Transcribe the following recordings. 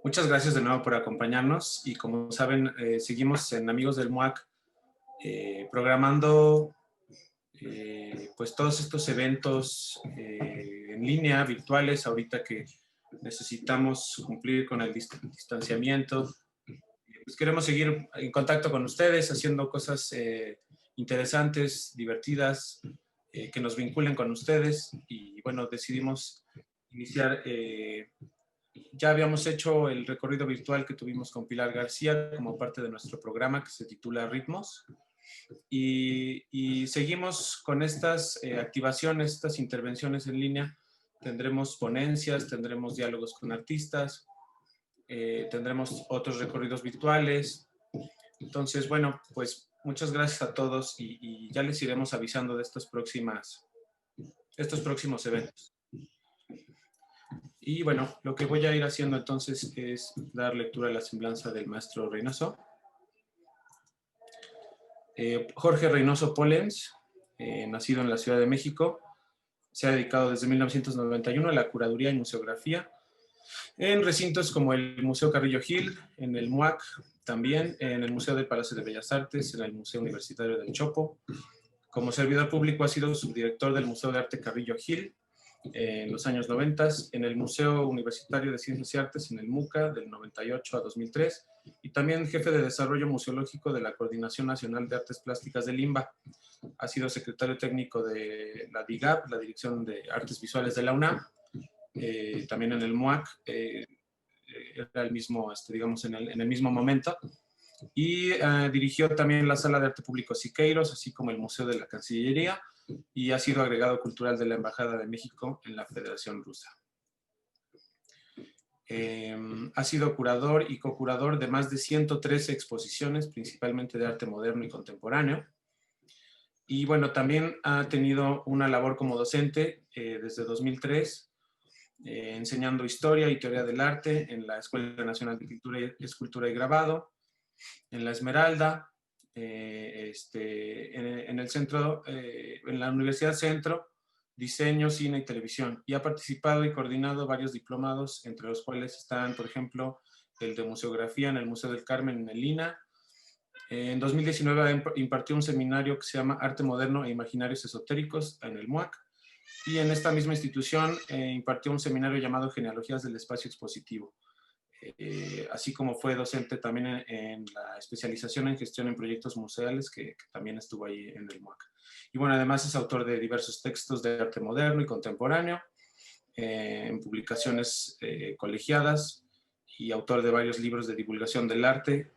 Muchas gracias de nuevo por acompañarnos y como saben, seguimos en Amigos del MUAC programando pues todos estos eventos en línea, virtuales, ahorita que necesitamos cumplir con el distanciamiento. Pues queremos seguir en contacto con ustedes, haciendo cosas interesantes, divertidas, que nos vinculen con ustedes y bueno, decidimos iniciar. Ya habíamos hecho el recorrido virtual que tuvimos con Pilar García como parte de nuestro programa que se titula Ritmos y seguimos con estas activaciones, estas intervenciones en línea. Tendremos ponencias, tendremos diálogos con artistas, tendremos otros recorridos virtuales. Entonces, bueno, pues muchas gracias a todos y ya les iremos avisando de estos próximos eventos. Y bueno, lo que voy a ir haciendo entonces es dar lectura a la semblanza del maestro Reynoso. Jorge Reynoso Pollens, nacido en la Ciudad de México, se ha dedicado desde 1991 a la curaduría y museografía en recintos como el Museo Carrillo Gil, en el MUAC, también en el Museo del Palacio de Bellas Artes, en el Museo Universitario del Chopo. Como servidor público ha sido subdirector del Museo de Arte Carrillo Gil en los años 90, en el Museo Universitario de Ciencias y Artes, en el MUCA, del 98 a 2003, y también jefe de Desarrollo Museológico de la Coordinación Nacional de Artes Plásticas del IMBA. Ha sido secretario técnico de la DIGAP, la Dirección de Artes Visuales de la UNAM, también en el MUAC, era el mismo, digamos, en el mismo momento, y dirigió también la Sala de Arte Público Siqueiros, así como el Museo de la Cancillería, y ha sido agregado cultural de la Embajada de México en la Federación Rusa. Ha sido curador y co-curador de más de 113 exposiciones, principalmente de arte moderno y contemporáneo. Y bueno, también ha tenido una labor como docente desde 2003, enseñando historia y teoría del arte en la Escuela Nacional de Pintura, Escultura y Grabado, en la Esmeralda, en el centro, en la Universidad Centro, diseño, cine y televisión, y ha participado y coordinado varios diplomados, entre los cuales están, por ejemplo, el de museografía en el Museo del Carmen en el INA. En 2019 impartió un seminario que se llama Arte Moderno e Imaginarios Esotéricos en el MUAC, y en esta misma institución impartió un seminario llamado Genealogías del Espacio Expositivo. Así como fue docente también en la especialización en gestión en proyectos museales, que también estuvo ahí en el MUAC. Y bueno, además es autor de diversos textos de arte moderno y contemporáneo, en publicaciones colegiadas, y autor de varios libros de divulgación del arte,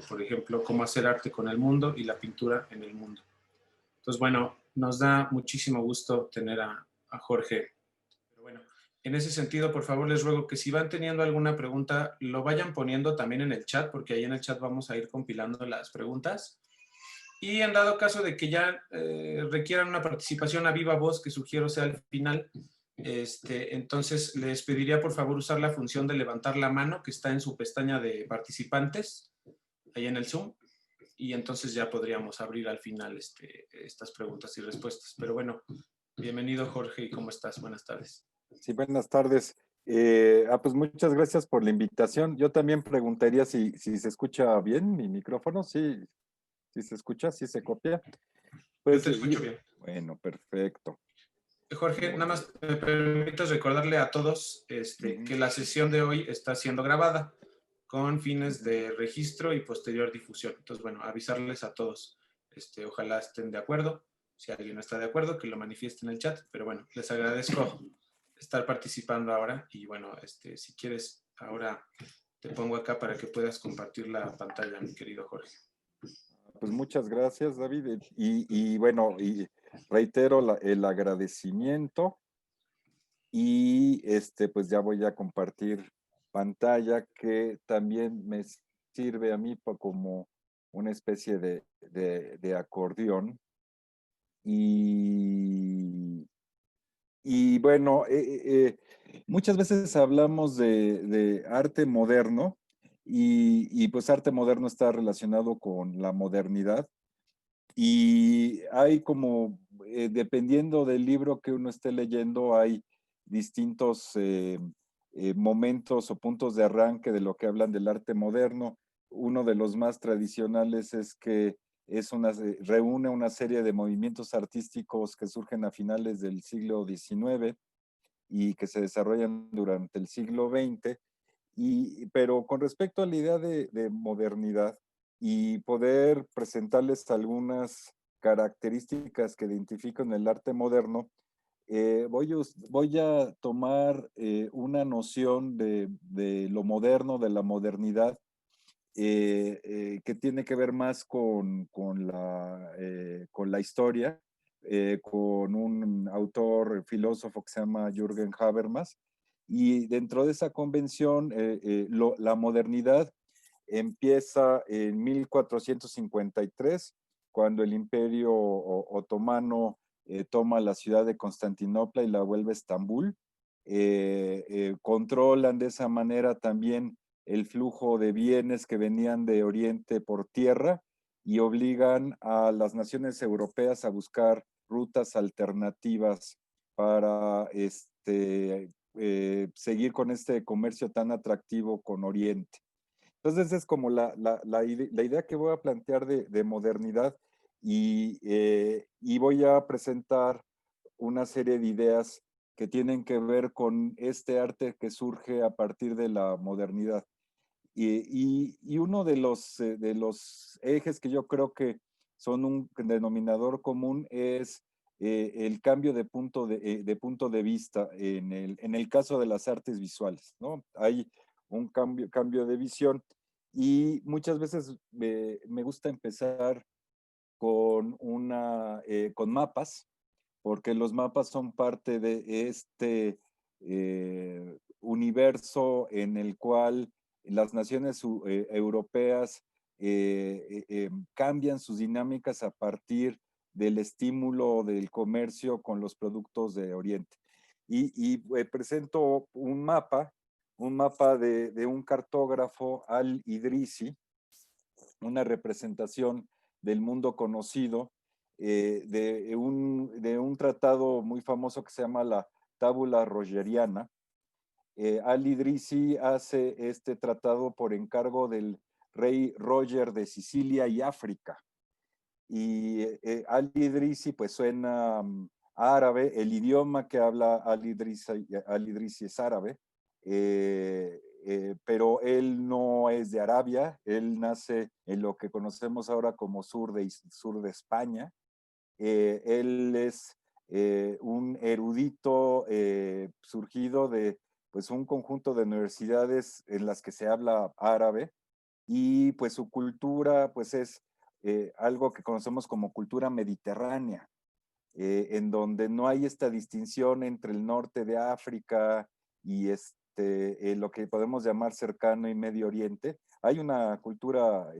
por ejemplo, Cómo hacer arte con el mundo y la pintura en el mundo. Entonces, bueno, nos da muchísimo gusto tener a Jorge. Pero bueno, en ese sentido, por favor, les ruego que si van teniendo alguna pregunta, lo vayan poniendo también en el chat, porque ahí en el chat vamos a ir compilando las preguntas. Y en dado caso de que ya requieran una participación a viva voz, que sugiero sea al final, entonces les pediría por favor usar la función de levantar la mano que está en su pestaña de participantes, ahí en el Zoom, y entonces ya podríamos abrir al final estas preguntas y respuestas. Pero bueno, bienvenido Jorge, ¿y cómo estás? Buenas tardes. Sí, buenas tardes. Pues muchas gracias por la invitación. Yo también preguntaría si se escucha bien mi micrófono, sí se escucha, sí se copia. Yo Pues, te escucho bien. bueno, perfecto. Jorge, Muy nada más me permites recordarle a todos que la sesión de hoy está siendo grabada con fines de registro y posterior difusión. Entonces, bueno, avisarles a todos. Ojalá estén de acuerdo. Si alguien no está de acuerdo, que lo manifieste en el chat. Pero bueno, les agradezco estar participando ahora. Y bueno, si quieres, ahora te pongo acá para que puedas compartir la pantalla, mi querido Jorge. Pues muchas gracias, David. Y bueno, y reitero el agradecimiento. Y pues ya voy a compartir pantalla que también me sirve a mí como una especie de acordeón. Y, y bueno, muchas veces hablamos de arte moderno y pues arte moderno está relacionado con la modernidad y hay como, dependiendo del libro que uno esté leyendo, hay distintos momentos o puntos de arranque de lo que hablan del arte moderno. Uno de los más tradicionales es que reúne una serie de movimientos artísticos que surgen a finales del siglo XIX y que se desarrollan durante el siglo XX. Pero con respecto a la idea de modernidad y poder presentarles algunas características que identifican el arte moderno, voy a tomar una noción de lo moderno, de la modernidad, que tiene que ver más con la historia, con un autor, filósofo que se llama Jürgen Habermas. Y dentro de esa convención, la modernidad empieza en 1453, cuando el Imperio Otomano toma la ciudad de Constantinopla y la vuelve Estambul. Controlan de esa manera también el flujo de bienes que venían de Oriente por tierra y obligan a las naciones europeas a buscar rutas alternativas para seguir con este comercio tan atractivo con Oriente. Entonces es como la idea que voy a plantear de modernidad y voy a presentar una serie de ideas que tienen que ver con este arte que surge a partir de la modernidad. Y uno de los ejes que yo creo que son un denominador común es el cambio de punto de vista en el caso de las artes visuales, ¿no? Hay un cambio de visión y muchas veces me gusta empezar con mapas, porque los mapas son parte de este universo en el cual las naciones europeas cambian sus dinámicas a partir del estímulo del comercio con los productos de Oriente. Presento un mapa de un cartógrafo, Al-Idrisi, una representación del mundo conocido, de un tratado muy famoso que se llama la Tábula Rogeriana. Al-Idrisi hace este tratado por encargo del rey Roger de Sicilia y África. Y Al-Idrisi pues suena árabe, el idioma que habla Al-Idrisi es árabe, pero él no es de Arabia, él nace en lo que conocemos ahora como sur de España. Él es un erudito surgido de pues, un conjunto de universidades en las que se habla árabe y pues su cultura pues es algo que conocemos como cultura mediterránea, en donde no hay esta distinción entre el norte de África y lo que podemos llamar cercano y Medio Oriente. Hay una cultura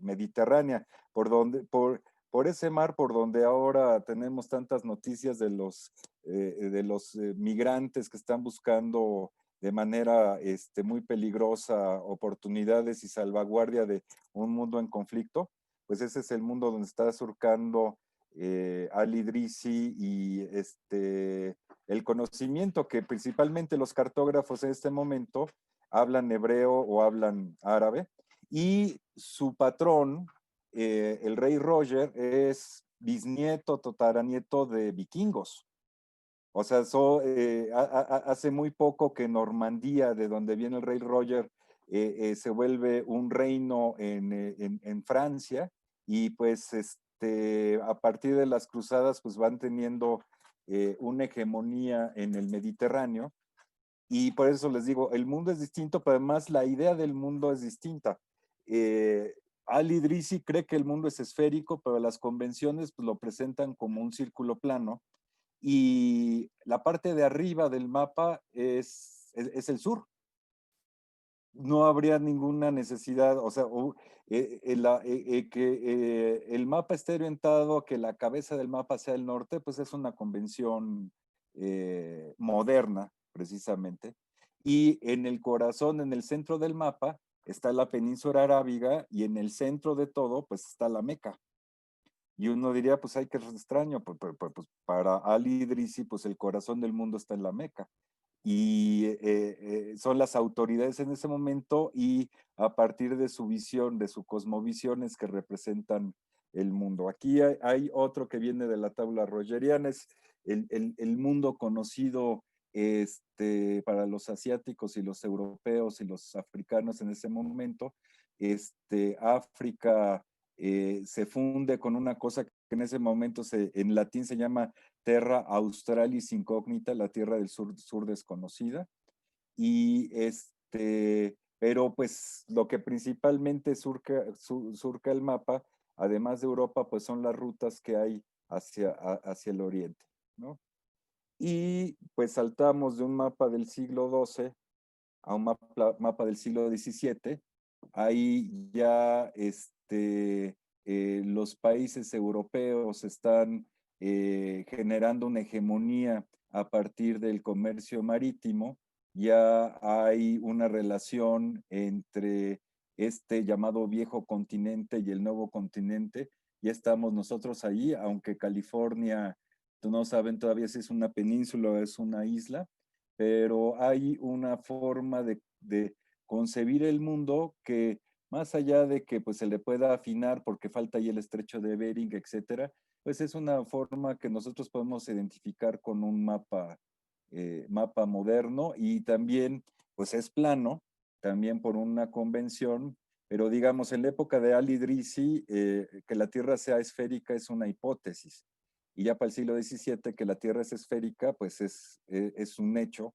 mediterránea por ese mar por donde ahora tenemos tantas noticias de los migrantes que están buscando de manera muy peligrosa oportunidades y salvaguardia de un mundo en conflicto, pues ese es el mundo donde está surcando Al-Idrisi y el conocimiento que principalmente los cartógrafos en este momento hablan hebreo o hablan árabe, y su patrón, el rey Roger, es bisnieto, tataranieto de vikingos. O sea, hace muy poco que Normandía, de donde viene el rey Roger, se vuelve un reino en Francia, y pues a partir de las cruzadas pues van teniendo una hegemonía en el Mediterráneo, y por eso les digo, el mundo es distinto, pero además la idea del mundo es distinta. Al-Idrisi cree que el mundo es esférico, pero las convenciones pues, lo presentan como un círculo plano, y la parte de arriba del mapa es el sur. No habría ninguna necesidad, o sea, que el mapa esté orientado a que la cabeza del mapa sea el norte, pues es una convención moderna, precisamente. Y en el corazón, en el centro del mapa, está la península arábiga, y en el centro de todo, pues está la Meca. Y uno diría, pues hay que es extraño, pues para Ali Idrisi, pues el corazón del mundo está en la Meca. y son las autoridades en ese momento y a partir de su visión, de su cosmovisión es que representan el mundo. Aquí hay otro que viene de la tabla rogeriana, es el mundo conocido para los asiáticos y los europeos y los africanos en ese momento. África se funde con una cosa que en ese momento en latín se llama Terra Australis Incógnita, la tierra del sur desconocida. Y pero pues lo que principalmente surca el mapa, además de Europa, pues son las rutas que hay hacia el oriente, ¿no? Y pues saltamos de un mapa del siglo XII a un mapa del siglo XVII. Ahí ya los países europeos están generando una hegemonía a partir del comercio marítimo. Ya hay una relación entre este llamado viejo continente y el nuevo continente. Ya estamos nosotros ahí, aunque California, no saben todavía si es una península o es una isla, pero hay una forma de concebir el mundo que más allá de que pues se le pueda afinar porque falta ahí el estrecho de Bering, etcétera, pues es una forma que nosotros podemos identificar con un mapa moderno y también pues es plano, también por una convención, pero digamos en la época de Al-Idrisi que la Tierra sea esférica es una hipótesis. Y ya para el siglo XVII que la Tierra es esférica, pues es un hecho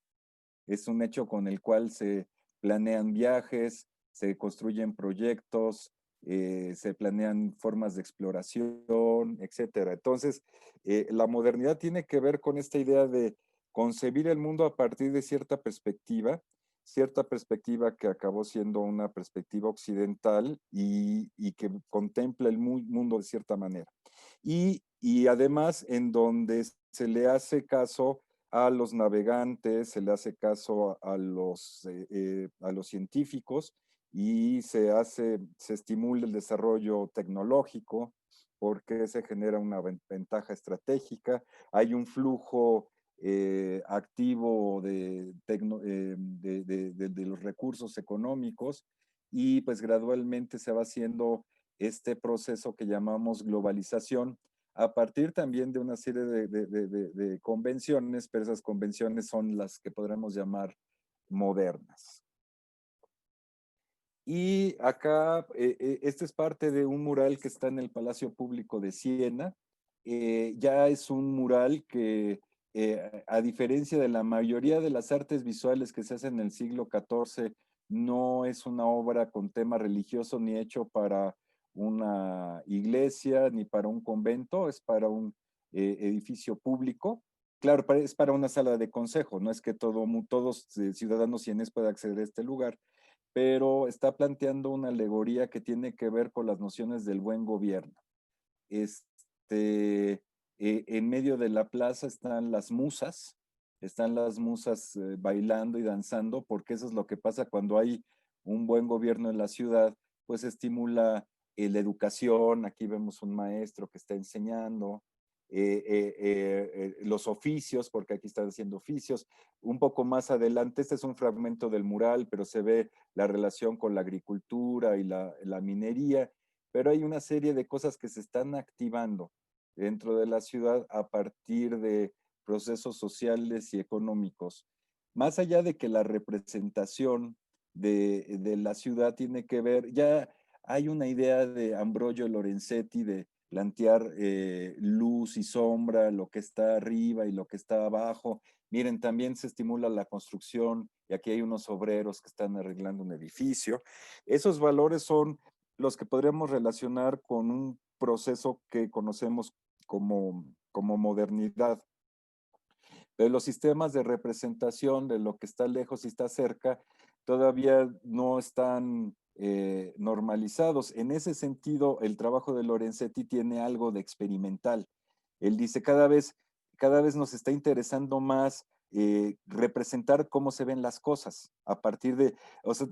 con el cual se planean viajes, se construyen proyectos, se planean formas de exploración, etcétera. Entonces, la modernidad tiene que ver con esta idea de concebir el mundo a partir de cierta perspectiva que acabó siendo una perspectiva occidental y que contempla el mundo de cierta manera. Y además en donde se le hace caso a los navegantes, se le hace caso a los científicos y se estimula el desarrollo tecnológico porque se genera una ventaja estratégica. Hay un flujo activo de los recursos económicos y pues gradualmente se va haciendo este proceso que llamamos globalización a partir también de una serie de convenciones, pero esas convenciones son las que podremos llamar modernas. Y acá, este es parte de un mural que está en el Palacio Público de Siena. Ya es un mural que, a diferencia de la mayoría de las artes visuales que se hacen en el siglo XIV, no es una obra con tema religioso ni hecho para una iglesia ni para un convento, es para un edificio público. Claro, es para una sala de consejo, no es que todos ciudadanos sienes puedan acceder a este lugar, pero está planteando una alegoría que tiene que ver con las nociones del buen gobierno. En medio de la plaza están las musas bailando y danzando, porque eso es lo que pasa cuando hay un buen gobierno en la ciudad, pues estimula la educación. Aquí vemos un maestro que está enseñando, los oficios, porque aquí están haciendo oficios. Un poco más adelante, este es un fragmento del mural, pero se ve la relación con la agricultura y la minería, pero hay una serie de cosas que se están activando dentro de la ciudad a partir de procesos sociales y económicos. Más allá de que la representación de la ciudad tiene que ver, ya hay una idea de Ambrogio Lorenzetti de plantear luz y sombra, lo que está arriba y lo que está abajo. Miren, también se estimula la construcción y aquí hay unos obreros que están arreglando un edificio. Esos valores son los que podríamos relacionar con un proceso que conocemos como modernidad. Pero los sistemas de representación de lo que está lejos y está cerca todavía no están normalizados. En ese sentido, el trabajo de Lorenzetti tiene algo de experimental. Él dice, cada vez nos está interesando más representar cómo se ven las cosas a partir de, o sea,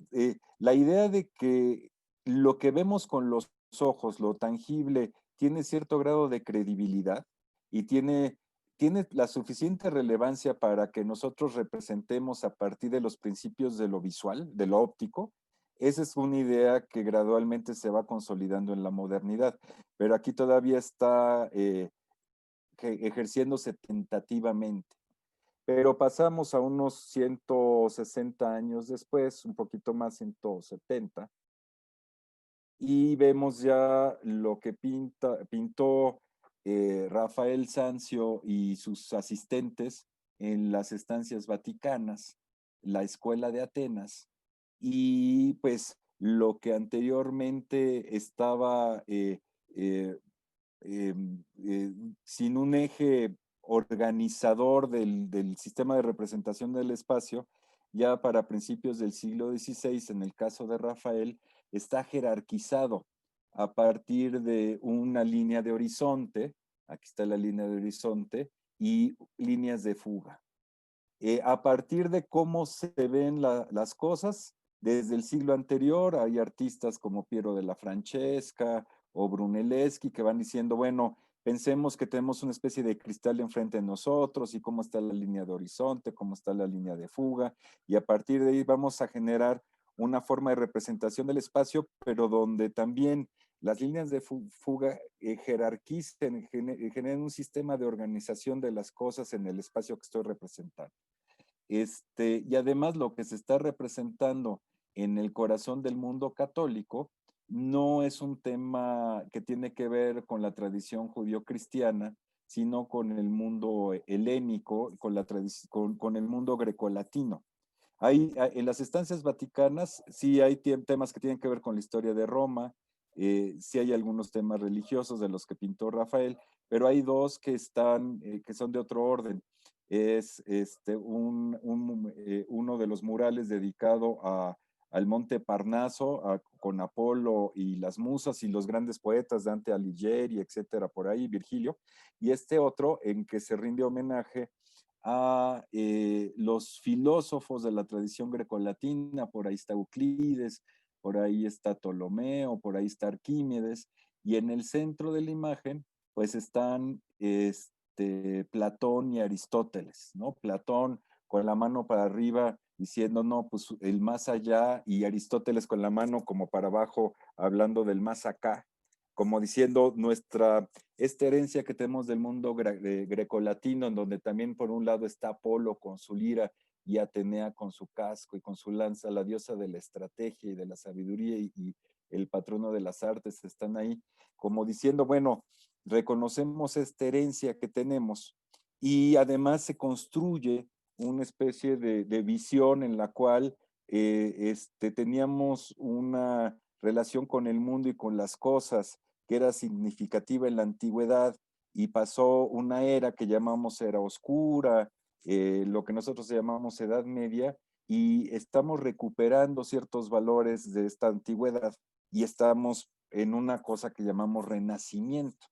la idea de que lo que vemos con los ojos, lo tangible, tiene cierto grado de credibilidad y tiene tiene la suficiente relevancia para que nosotros representemos a partir de los principios de lo visual, de lo óptico. Esa es una idea que gradualmente se va consolidando en la modernidad, pero aquí todavía está ejerciéndose tentativamente. Pero pasamos a unos 160 años después, un poquito más, 170, y vemos ya lo que pintó Rafael Sanzio y sus asistentes en las estancias vaticanas, la Escuela de Atenas, y pues lo que anteriormente estaba eh, eh, eh, sin un eje organizador del sistema de representación del espacio, ya para principios del siglo XVI, en el caso de Rafael, está jerarquizado a partir de una línea de horizonte, aquí está la línea de horizonte, y líneas de fuga. A partir de cómo se ven las cosas, desde el siglo anterior hay artistas como Piero de la Francesca o Brunelleschi que van diciendo, bueno, pensemos que tenemos una especie de cristal enfrente de nosotros y cómo está la línea de horizonte, cómo está la línea de fuga, y a partir de ahí vamos a generar una forma de representación del espacio, pero donde también las líneas de fuga jerarquicen, generen un sistema de organización de las cosas en el espacio que estoy representando. Y además lo que se está representando en el corazón del mundo católico no es un tema que tiene que ver con la tradición judío-cristiana, sino con el mundo helénico, con el mundo grecolatino. En las estancias vaticanas sí hay temas que tienen que ver con la historia de Roma, sí hay algunos temas religiosos de los que pintó Rafael, pero hay dos que son de otro orden. Es uno de los murales dedicado al Monte Parnaso, con Apolo y las musas y los grandes poetas, Dante Alighieri, etcétera, por ahí, Virgilio, y este otro en que se rinde homenaje a los filósofos de la tradición grecolatina, por ahí está Euclides, por ahí está Ptolomeo, por ahí está Arquímedes, y en el centro de la imagen, pues están Platón y Aristóteles, ¿no? Platón con la mano para arriba diciendo, no, pues el más allá, y Aristóteles con la mano como para abajo, hablando del más acá, como diciendo esta herencia que tenemos del mundo grecolatino, en donde también por un lado está Apolo con su lira y Atenea con su casco y con su lanza, la diosa de la estrategia y de la sabiduría y el patrono de las artes están ahí, como diciendo, bueno, reconocemos esta herencia que tenemos y además se construye una especie de visión en la cual teníamos una relación con el mundo y con las cosas que era significativa en la antigüedad y pasó una era que llamamos era oscura, lo que nosotros llamamos Edad Media, y estamos recuperando ciertos valores de esta antigüedad y estamos en una cosa que llamamos renacimiento.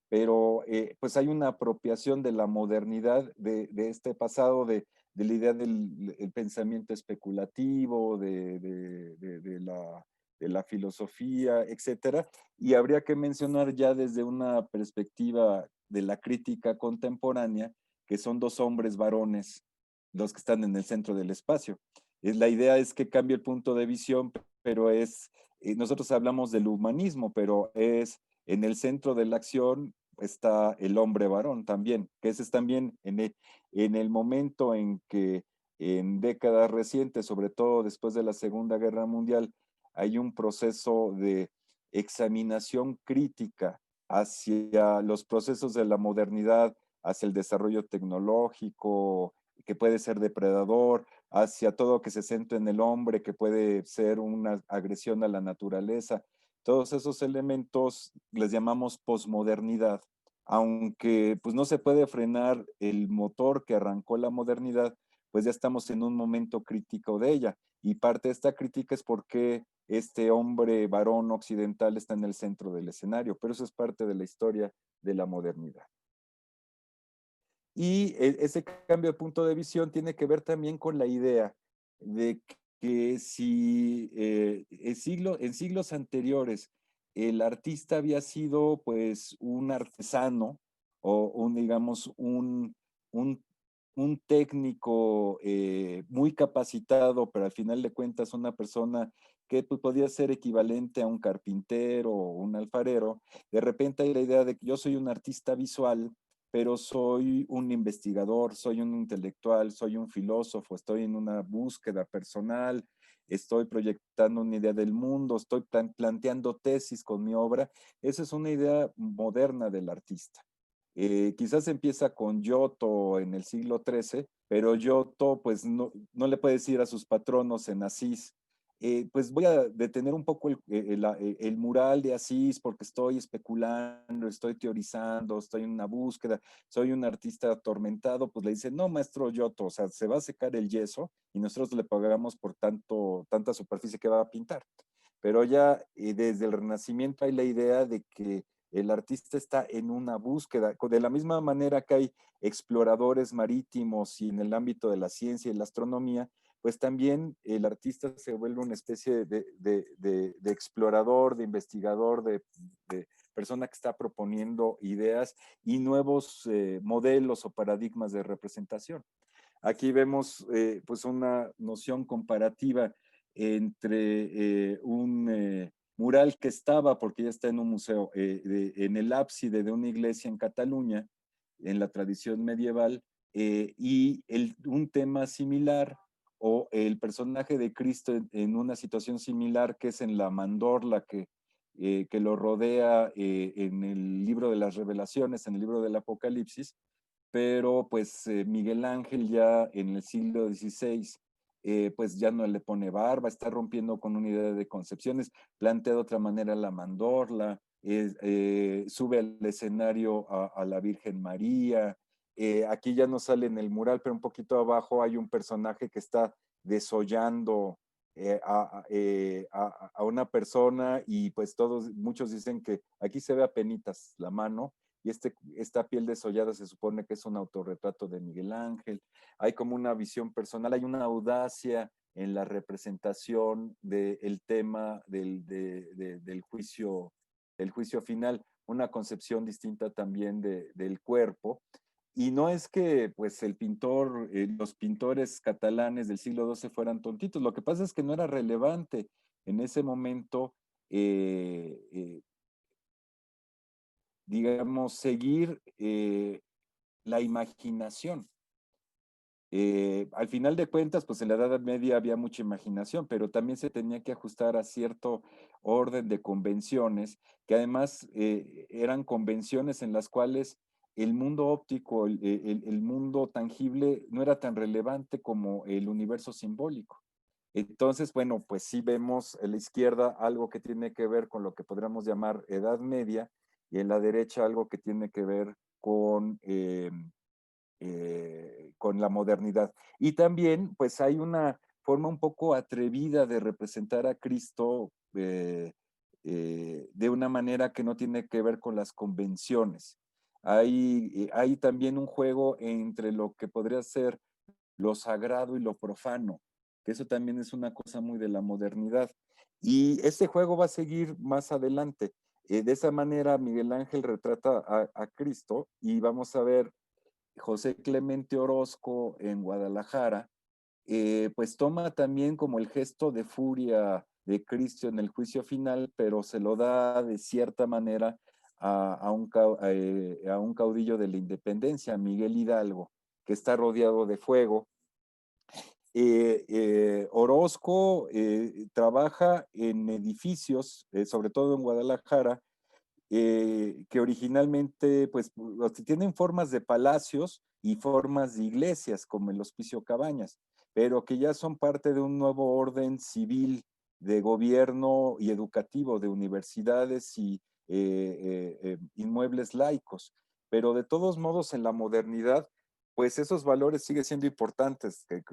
Pero pues hay una apropiación de la modernidad de este pasado, de la idea del pensamiento especulativo, de la filosofía, etcétera. Y habría que mencionar ya desde una perspectiva de la crítica contemporánea, que son dos hombres varones los que están en el centro del espacio. La idea es que cambie el punto de visión, pero nosotros hablamos del humanismo, pero es en el centro de la acción está el hombre varón también, que ese es también en el momento en que en décadas recientes, sobre todo después de la Segunda Guerra Mundial, hay un proceso de examinación crítica hacia los procesos de la modernidad, hacia el desarrollo tecnológico, que puede ser depredador, hacia todo que se centra en el hombre, que puede ser una agresión a la naturaleza. Todos esos elementos les llamamos posmodernidad, aunque pues no se puede frenar el motor que arrancó la modernidad, pues ya estamos en un momento crítico de ella. Y parte de esta crítica es porque este hombre varón occidental está en el centro del escenario, pero eso es parte de la historia de la modernidad. Y ese cambio de punto de visión tiene que ver también con la idea de que si en siglos anteriores el artista había sido pues un artesano o digamos, un, un técnico muy capacitado, pero al final de cuentas una persona que pues, podía ser equivalente a un carpintero o un alfarero, de repente hay la idea de que yo soy un artista visual, pero soy un investigador, soy un intelectual, soy un filósofo, estoy en una búsqueda personal, estoy proyectando una idea del mundo, estoy planteando tesis con mi obra. Esa es una idea moderna del artista. Quizás empieza con Giotto en el siglo XIII, pero Giotto pues no le puede decir a sus patronos en Asís, pues voy a detener un poco el mural de Asís porque estoy especulando, estoy teorizando, estoy en una búsqueda, soy un artista atormentado, pues le dice, no, maestro Giotto, o sea, se va a secar el yeso y nosotros le pagamos por tanta superficie que va a pintar. Pero ya desde el Renacimiento hay la idea de que el artista está en una búsqueda, de la misma manera que hay exploradores marítimos y en el ámbito de la ciencia y la astronomía, pues también el artista se vuelve una especie de explorador, de investigador, de persona que está proponiendo ideas y nuevos modelos o paradigmas de representación. Aquí vemos pues una noción comparativa entre un mural que estaba, porque ya está en un museo, en el ábside de una iglesia en Cataluña, en la tradición medieval, y un tema similar o el personaje de Cristo en una situación similar que es en la mandorla que lo rodea en el libro de las revelaciones, en el libro del Apocalipsis, pero pues Miguel Ángel ya en el siglo XVI, pues ya no le pone barba, está rompiendo con una idea de concepciones, plantea de otra manera la mandorla, sube al escenario a la Virgen María, aquí ya no sale en el mural, pero un poquito abajo hay un personaje que está desollando a una persona y pues muchos dicen que aquí se ve a penitas la mano, y esta piel desollada se supone que es un autorretrato de Miguel Ángel. Hay como una visión personal, hay una audacia en la representación del tema del juicio final, una concepción distinta también del cuerpo. Y no es que pues los pintores catalanes del siglo XII fueran tontitos, lo que pasa es que no era relevante en ese momento digamos, seguir la imaginación. Al final de cuentas, pues en la Edad Media había mucha imaginación, pero también se tenía que ajustar a cierto orden de convenciones, que además eran convenciones en las cuales el mundo óptico, el mundo tangible, no era tan relevante como el universo simbólico. Entonces, bueno, pues sí vemos en la izquierda algo que tiene que ver con lo que podríamos llamar Edad Media y en la derecha algo que tiene que ver con la modernidad. Y también, pues hay una forma un poco atrevida de representar a Cristo de una manera que no tiene que ver con las convenciones. Hay también un juego entre lo que podría ser lo sagrado y lo profano, que eso también es una cosa muy de la modernidad. Y este juego va a seguir más adelante. De esa manera, Miguel Ángel retrata a Cristo y vamos a ver José Clemente Orozco en Guadalajara, pues toma también como el gesto de furia de Cristo en el juicio final, pero se lo da de cierta manera a un caudillo de la independencia, Miguel Hidalgo, que está rodeado de fuego. Orozco trabaja en edificios, sobre todo en Guadalajara, que originalmente pues tienen formas de palacios y formas de iglesias, como el Hospicio Cabañas, pero que ya son parte de un nuevo orden civil de gobierno y educativo de universidades y inmuebles laicos. Pero de todos modos, en la modernidad, pues esos valores siguen siendo importantes, que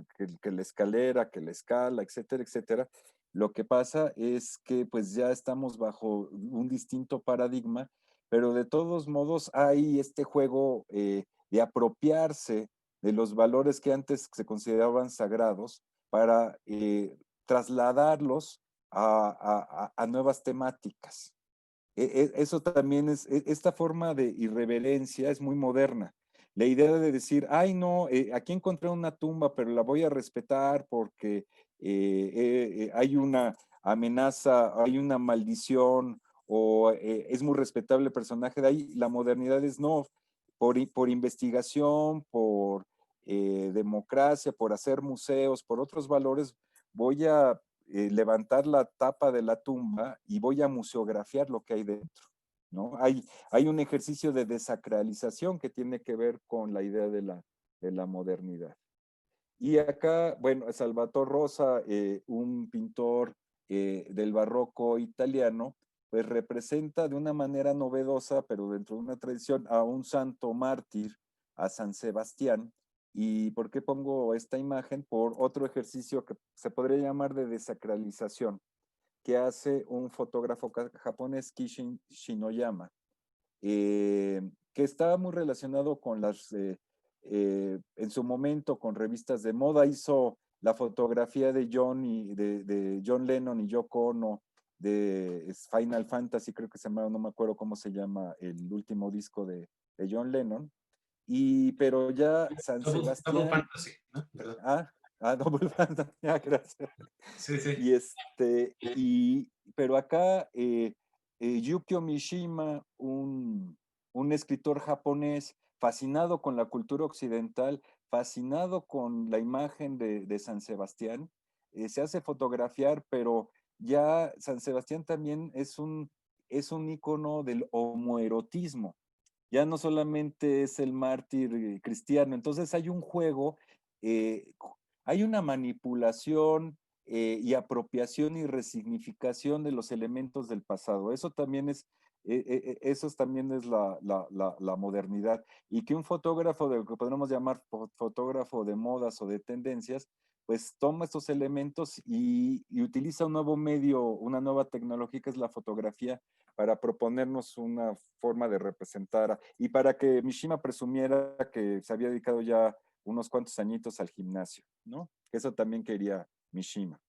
la escalera, que la escala, etcétera, etcétera. Lo que pasa es que pues ya estamos bajo un distinto paradigma, pero de todos modos hay este juego de apropiarse de los valores que antes se consideraban sagrados para trasladarlos a nuevas temáticas. Eso también es, esta forma de irreverencia es muy moderna. La idea de decir, ay no, aquí encontré una tumba, pero la voy a respetar porque hay una amenaza, hay una maldición, o es muy respetable el personaje de ahí. La modernidad es no, por investigación, por democracia, por hacer museos, por otros valores, voy a levantar la tapa de la tumba y voy a museografiar lo que hay dentro, ¿no? Hay un ejercicio de desacralización que tiene que ver con la idea de la modernidad. Y acá, bueno, Salvatore Rosa, un pintor del barroco italiano, pues representa de una manera novedosa, pero dentro de una tradición, a un santo mártir, a San Sebastián. ¿Y por qué pongo esta imagen? Por otro ejercicio que se podría llamar de desacralización, que hace un fotógrafo japonés, Kishin Shinoyama, que estaba muy relacionado con en su momento, con revistas de moda. Hizo la fotografía de de John Lennon y Yoko Ono, de Final Fantasy, creo que se llama, no me acuerdo cómo se llama el último disco de John Lennon. Pero ya San Double Sebastián, Fantasy, ¿no? Perdón. ah, Double Fantasy, gracias. Sí, sí. Pero acá Yukio Mishima, un escritor japonés fascinado con la cultura occidental, fascinado con la imagen de San Sebastián, se hace fotografiar, pero ya San Sebastián también es un icono del homoerotismo. Ya no solamente es el mártir cristiano, entonces hay un juego, eh, hay una manipulación y apropiación y resignificación de los elementos del pasado. Eso también es la modernidad. Y que un fotógrafo de lo que podríamos llamar fotógrafo de modas o de tendencias, pues toma estos elementos y utiliza un nuevo medio, una nueva tecnología que es la fotografía para proponernos una forma de representar y para que Mishima presumiera que se había dedicado ya unos cuantos añitos al gimnasio, ¿no? Eso también quería Mishima.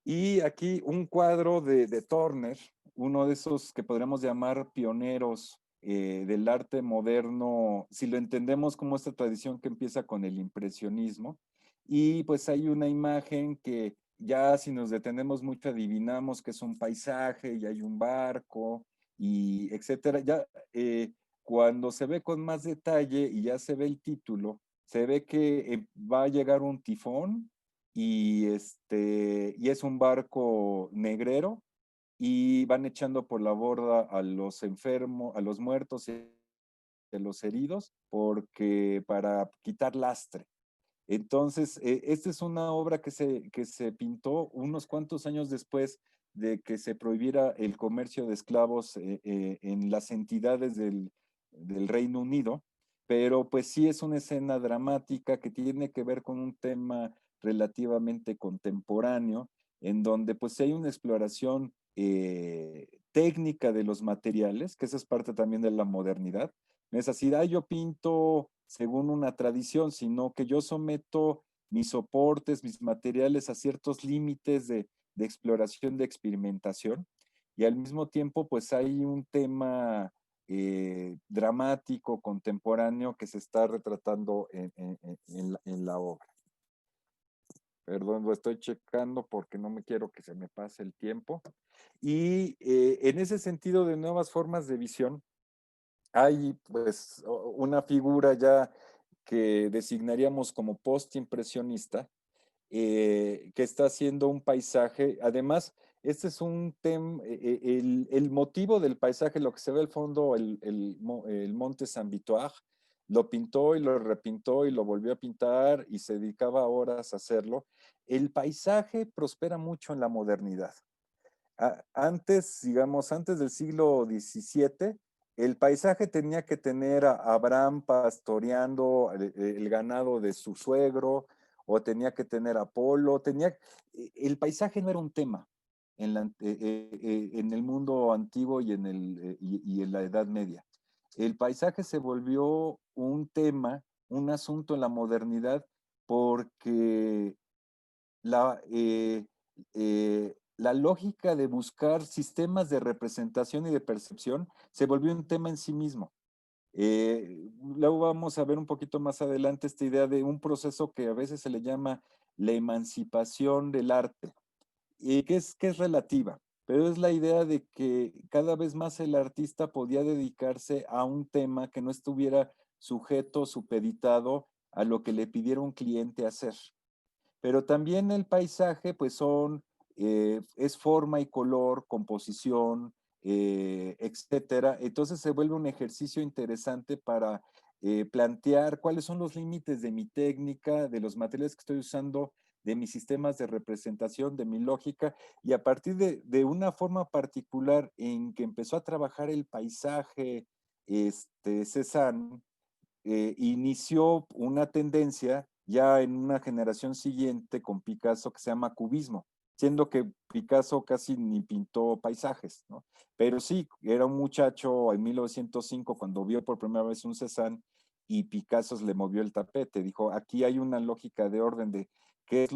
Y aquí un cuadro de Turner, uno de esos que podríamos llamar pioneros del arte moderno, si lo entendemos como esta tradición que empieza con el impresionismo. Y pues hay una imagen que ya si nos detenemos mucho adivinamos que es un paisaje y hay un barco y etcétera. Ya cuando se ve con más detalle y ya se ve el título, se ve que va a llegar un tifón y es un barco negrero y van echando por la borda a los enfermos, a los muertos y a los heridos porque para quitar lastre. Entonces, esta es una obra que se pintó unos cuantos años después de que se prohibiera el comercio de esclavos en las entidades del Reino Unido, pero pues sí es una escena dramática que tiene que ver con un tema relativamente contemporáneo, en donde pues hay una exploración técnica de los materiales, que esa es parte también de la modernidad. No es así, yo pinto según una tradición, sino que yo someto mis soportes, mis materiales a ciertos límites de exploración, de experimentación, y al mismo tiempo pues hay un tema dramático, contemporáneo que se está retratando en la obra. Perdón, lo estoy checando porque no me quiero que se me pase el tiempo. Y en ese sentido de nuevas formas de visión, hay pues una figura ya que designaríamos como postimpresionista, que está haciendo un paisaje. Además, este es un tema, el motivo del paisaje, lo que se ve al fondo, el monte Saint-Victoire, lo pintó y lo repintó y lo volvió a pintar y se dedicaba horas a hacerlo. El paisaje prospera mucho en la modernidad. Antes, digamos, antes del siglo XVII, el paisaje tenía que tener a Abraham pastoreando el ganado de su suegro, o tenía que tener a Apolo, el paisaje no era un tema en el mundo antiguo y en la Edad Media. El paisaje se volvió un tema, un asunto en la modernidad, porque la, eh, la lógica de buscar sistemas de representación y de percepción se volvió un tema en sí mismo. Luego vamos a ver un poquito más adelante esta idea de un proceso que a veces se le llama la emancipación del arte, y que es relativa, pero es la idea de que cada vez más el artista podía dedicarse a un tema que no estuviera sujeto, supeditado a lo que le pidiera un cliente hacer. Pero también el paisaje, pues es forma y color, composición, etcétera. Entonces se vuelve un ejercicio interesante para plantear cuáles son los límites de mi técnica, de los materiales que estoy usando, de mis sistemas de representación, de mi lógica, y a partir de una forma particular en que empezó a trabajar el paisaje, Cézanne, inició una tendencia ya en una generación siguiente con Picasso que se llama cubismo, siendo que Picasso casi ni pintó paisajes, ¿no? Pero sí, era un muchacho en 1905 cuando vio por primera vez un Cézanne y Picasso le movió el tapete, dijo, aquí hay una lógica de orden de qué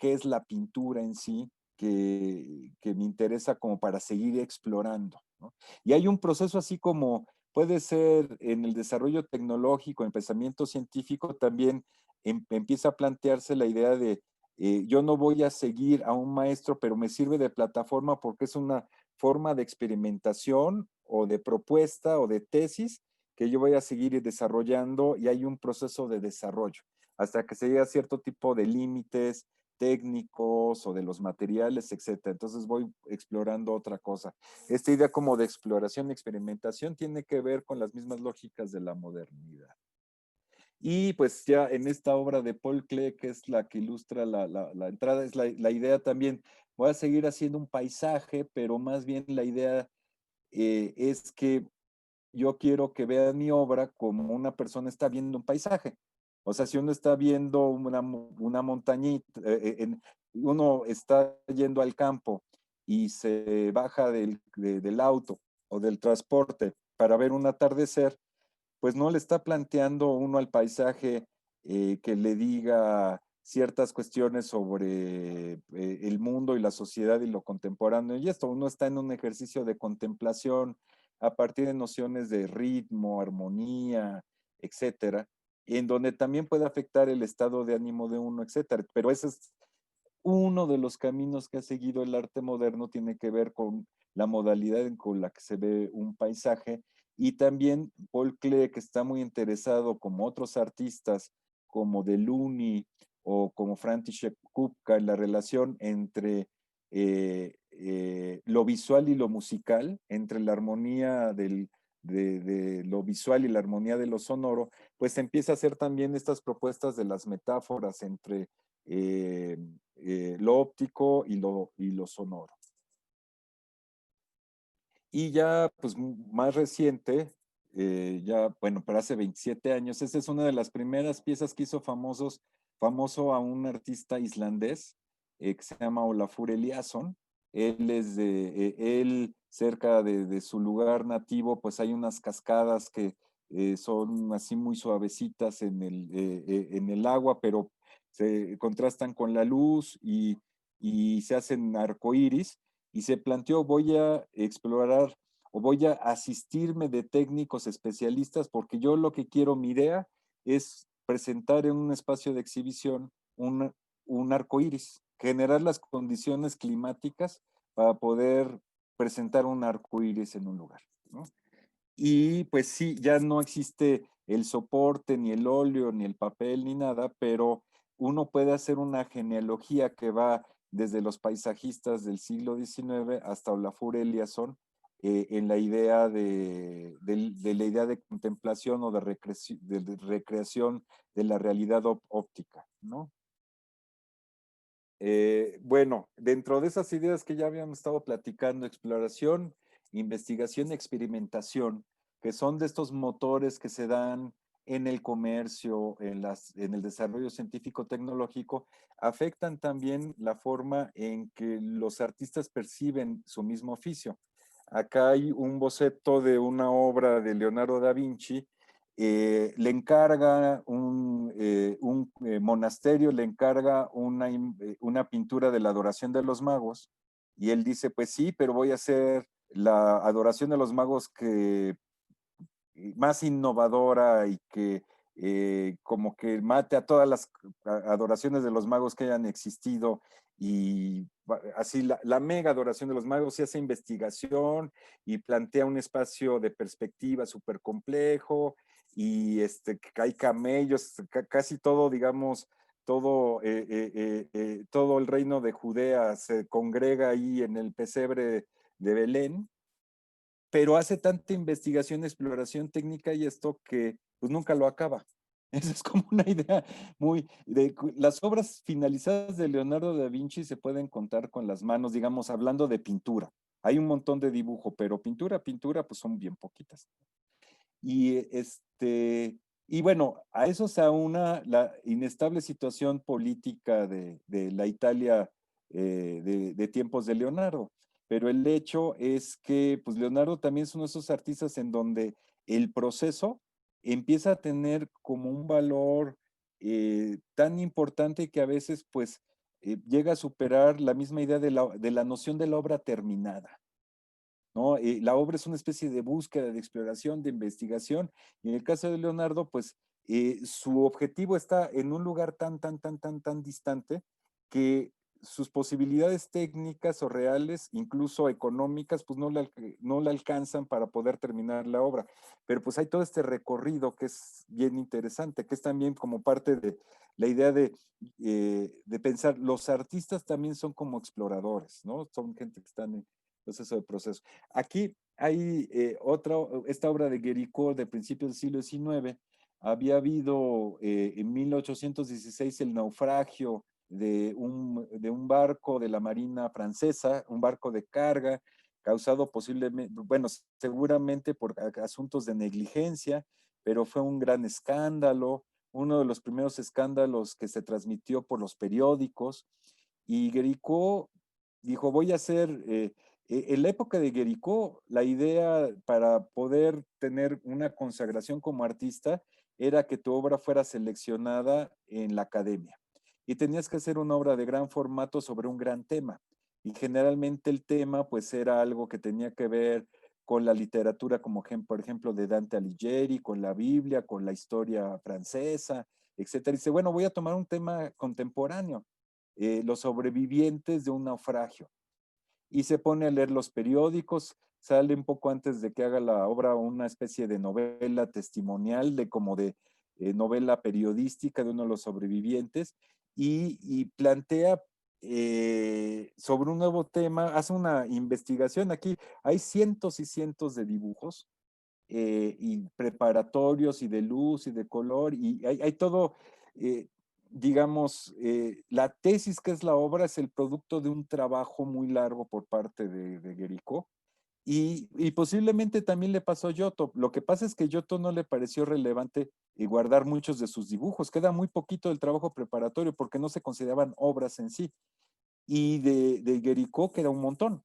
es la pintura en sí que me interesa como para seguir explorando, ¿no? Y hay un proceso así como puede ser en el desarrollo tecnológico, en el pensamiento científico, también empieza a plantearse la idea de yo no voy a seguir a un maestro, pero me sirve de plataforma porque es una forma de experimentación o de propuesta o de tesis que yo voy a seguir desarrollando y hay un proceso de desarrollo hasta que se llegue a cierto tipo de límites técnicos o de los materiales, etcétera. Entonces voy explorando otra cosa. Esta idea como de exploración y experimentación tiene que ver con las mismas lógicas de la modernidad. Y pues ya en esta obra de Paul Klee, que es la que ilustra la entrada, es la idea también, voy a seguir haciendo un paisaje, pero más bien la idea es que yo quiero que vean mi obra como una persona está viendo un paisaje. O sea, si uno está viendo una montañita, uno está yendo al campo y se baja del auto o del transporte para ver un atardecer, pues no le está planteando uno al paisaje que le diga ciertas cuestiones sobre el mundo y la sociedad y lo contemporáneo. Y esto, uno está en un ejercicio de contemplación a partir de nociones de ritmo, armonía, etcétera, en donde también puede afectar el estado de ánimo de uno, etcétera. Pero ese es uno de los caminos que ha seguido el arte moderno, tiene que ver con la modalidad con la que se ve un paisaje y también Paul Klee, que está muy interesado, como otros artistas, como Delaunay o como František Kupka, en la relación entre lo visual y lo musical, entre la armonía de lo visual y la armonía de lo sonoro, pues empieza a hacer también estas propuestas de las metáforas entre lo óptico y lo sonoro. Y ya, pues más reciente, ya, bueno, pero hace 27 años, esa es una de las primeras piezas que hizo famoso a un artista islandés que se llama Olafur Eliasson. Él cerca de su lugar nativo, pues hay unas cascadas que son así muy suavecitas en el agua, pero se contrastan con la luz y se hacen arcoíris y se planteó, voy a explorar o voy a asistirme de técnicos especialistas porque yo lo que quiero, mi idea es presentar en un espacio de exhibición un arco iris, generar las condiciones climáticas para poder presentar un arco iris en un lugar, ¿no? Y pues sí, ya no existe el soporte, ni el óleo, ni el papel, ni nada, pero uno puede hacer una genealogía que va desde los paisajistas del siglo XIX hasta Olafur Eliasson, en la idea de la idea de contemplación o de recreación de la realidad óptica, ¿no? Bueno, dentro de esas ideas que ya habíamos estado platicando, exploración, investigación, experimentación, que son de estos motores que se dan en el comercio, en el desarrollo científico-tecnológico, afectan también la forma en que los artistas perciben su mismo oficio. Acá hay un boceto de una obra de Leonardo da Vinci, le encarga un monasterio, le encarga una pintura de la adoración de los magos Y él dice, pues sí, pero voy a hacer la adoración de los magos que más innovadora y que como que mate a todas las adoraciones de los magos que hayan existido y así la mega adoración de los magos y hace investigación y plantea un espacio de perspectiva súper complejo y que hay camellos, casi todo, digamos, todo el reino de Judea se congrega ahí en el pesebre de Belén, pero hace tanta investigación, exploración técnica y esto que pues nunca lo acaba. Esa es como una idea las obras finalizadas de Leonardo da Vinci se pueden contar con las manos, digamos, hablando de pintura. Hay un montón de dibujo, pero pintura, pues son bien poquitas. Y y bueno, a eso se aúna la inestable situación política de la Italia de tiempos de Leonardo. Pero el hecho es que pues Leonardo también es uno de esos artistas en donde el proceso empieza a tener como un valor tan importante que a veces pues llega a superar la misma idea de la noción de la obra terminada. ¿No? La obra es una especie de búsqueda, de exploración, de investigación, y en el caso de Leonardo, pues su objetivo está en un lugar tan distante que sus posibilidades técnicas o reales, incluso económicas, pues no le alcanzan para poder terminar la obra. Pero pues hay todo este recorrido que es bien interesante, que es también como parte de la idea de pensar, los artistas también son como exploradores, ¿no? Son gente que están en proceso de proceso. Aquí hay esta obra de Guéricault de principios del siglo XIX, había habido en 1816 el naufragio de un barco de la Marina francesa, un barco de carga, causado posiblemente, bueno, seguramente por asuntos de negligencia, pero fue un gran escándalo, uno de los primeros escándalos que se transmitió por los periódicos, y Guéricault dijo, voy a hacer en la época de Guéricault, la idea para poder tener una consagración como artista era que tu obra fuera seleccionada en la academia. Y tenías que hacer una obra de gran formato sobre un gran tema. Y generalmente el tema pues era algo que tenía que ver con la literatura, como por ejemplo de Dante Alighieri, con la Biblia, con la historia francesa, etcétera. Y dice, bueno, voy a tomar un tema contemporáneo, los sobrevivientes de un naufragio, y se pone a leer los periódicos, sale un poco antes de que haga la obra una especie de novela testimonial, de como de novela periodística de uno de los sobrevivientes, y plantea sobre un nuevo tema, hace una investigación. Aquí hay cientos y cientos de dibujos y preparatorios y de luz y de color, y hay todo, eh, digamos, la tesis que es la obra es el producto de un trabajo muy largo por parte de Guéricault, y posiblemente también le pasó a Giotto. Lo que pasa es que Giotto no le pareció relevante guardar muchos de sus dibujos, queda muy poquito del trabajo preparatorio porque no se consideraban obras en sí, y de Guéricault queda un montón.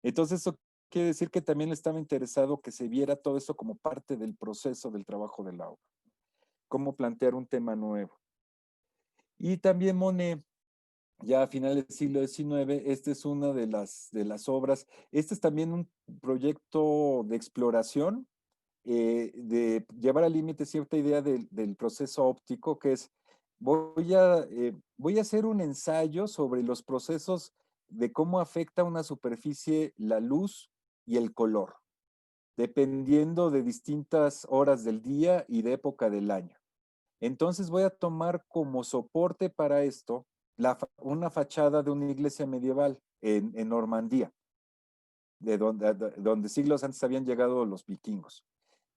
Entonces eso quiere decir que también estaba interesado que se viera todo eso como parte del proceso del trabajo de la obra, cómo plantear un tema nuevo. Y también Monet, ya a finales del siglo XIX, esta es una de las obras, este es también un proyecto de exploración, de llevar al límite cierta idea del proceso óptico, que es, voy a hacer un ensayo sobre los procesos de cómo afecta a una superficie la luz y el color, dependiendo de distintas horas del día y de época del año. Entonces voy a tomar como soporte para esto una fachada de una iglesia medieval en Normandía, donde siglos antes habían llegado los vikingos.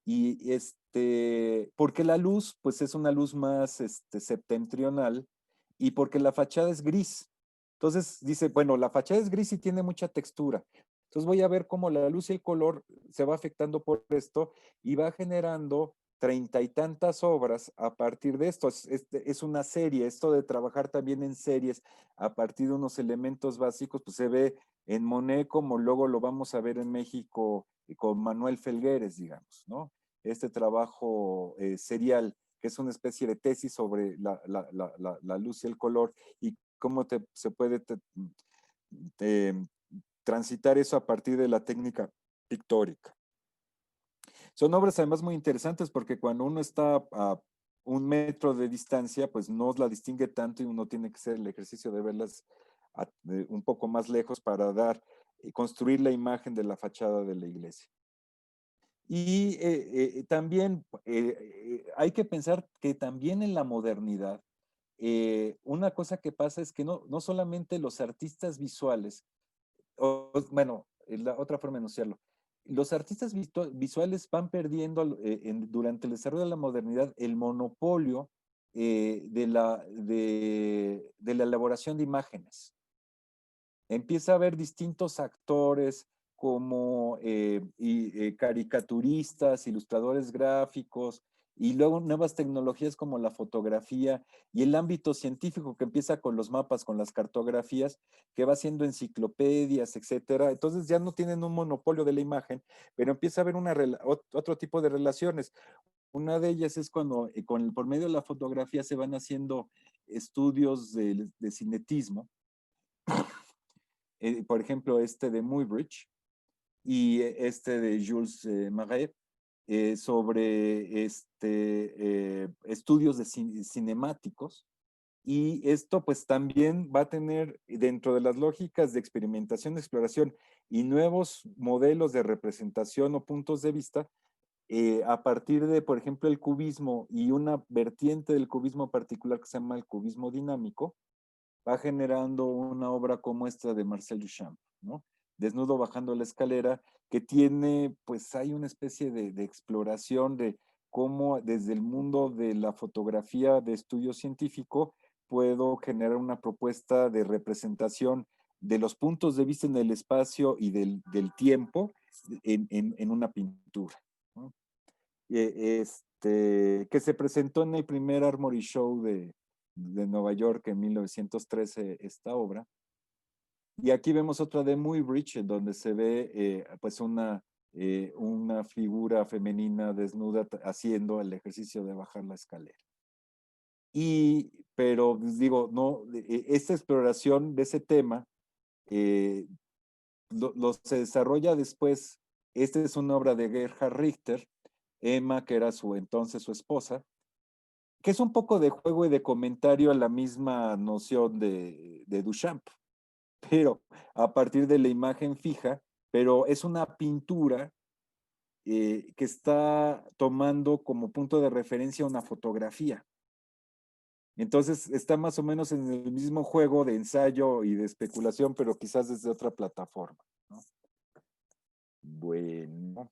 Y porque la luz, pues es una luz más septentrional, y porque la fachada es gris. Entonces dice, bueno, la fachada es gris y tiene mucha textura. Entonces voy a ver cómo la luz y el color se va afectando por esto y va generando treinta y tantas obras a partir de esto. Es una serie, esto de trabajar también en series a partir de unos elementos básicos, pues se ve en Monet como luego lo vamos a ver en México con Manuel Felgueres, digamos, ¿no? Este trabajo serial, que es una especie de tesis sobre la luz y el color y cómo se puede transitar eso a partir de la técnica pictórica. Son obras además muy interesantes porque cuando uno está a 1 metro de distancia, pues no la distingue tanto y uno tiene que hacer el ejercicio de verlas un poco más lejos para construir la imagen de la fachada de la iglesia. Y también hay que pensar que también en la modernidad, una cosa que pasa es que no solamente los artistas visuales, bueno, la otra forma de enunciarlo, los artistas visuales van perdiendo durante el desarrollo de la modernidad el monopolio de la elaboración de imágenes. Empieza a haber distintos actores como caricaturistas, ilustradores gráficos, y luego nuevas tecnologías como la fotografía y el ámbito científico que empieza con los mapas, con las cartografías, que va haciendo enciclopedias, etcétera. Entonces ya no tienen un monopolio de la imagen, pero empieza a haber otro tipo de relaciones. Una de ellas es cuando por medio de la fotografía se van haciendo estudios de cinetismo, por ejemplo, este de Muybridge y este de Jules Marais, sobre estudios cinemáticos. Y esto pues también va a tener dentro de las lógicas de experimentación, exploración y nuevos modelos de representación o puntos de vista, a partir de, por ejemplo, el cubismo y una vertiente del cubismo particular que se llama el cubismo dinámico, va generando una obra como esta de Marcel Duchamp, ¿no? Desnudo bajando la escalera, que tiene, pues hay una especie de exploración de cómo desde el mundo de la fotografía de estudio científico puedo generar una propuesta de representación de los puntos de vista en el espacio y del tiempo en una pintura, ¿no? Que se presentó en el primer Armory Show de Nueva York en 1913, esta obra. Y aquí vemos otra de Muybridge, en donde se ve pues una figura femenina desnuda haciendo el ejercicio de bajar la escalera. Pero pues, digo, no, esta exploración de ese tema se desarrolla después. Esta es una obra de Gerhard Richter, Emma, que era entonces su esposa, que es un poco de juego y de comentario a la misma noción de Duchamp, pero a partir de la imagen fija, pero es una pintura que está tomando como punto de referencia una fotografía. Entonces está más o menos en el mismo juego de ensayo y de especulación, pero quizás desde otra plataforma, ¿no? Bueno.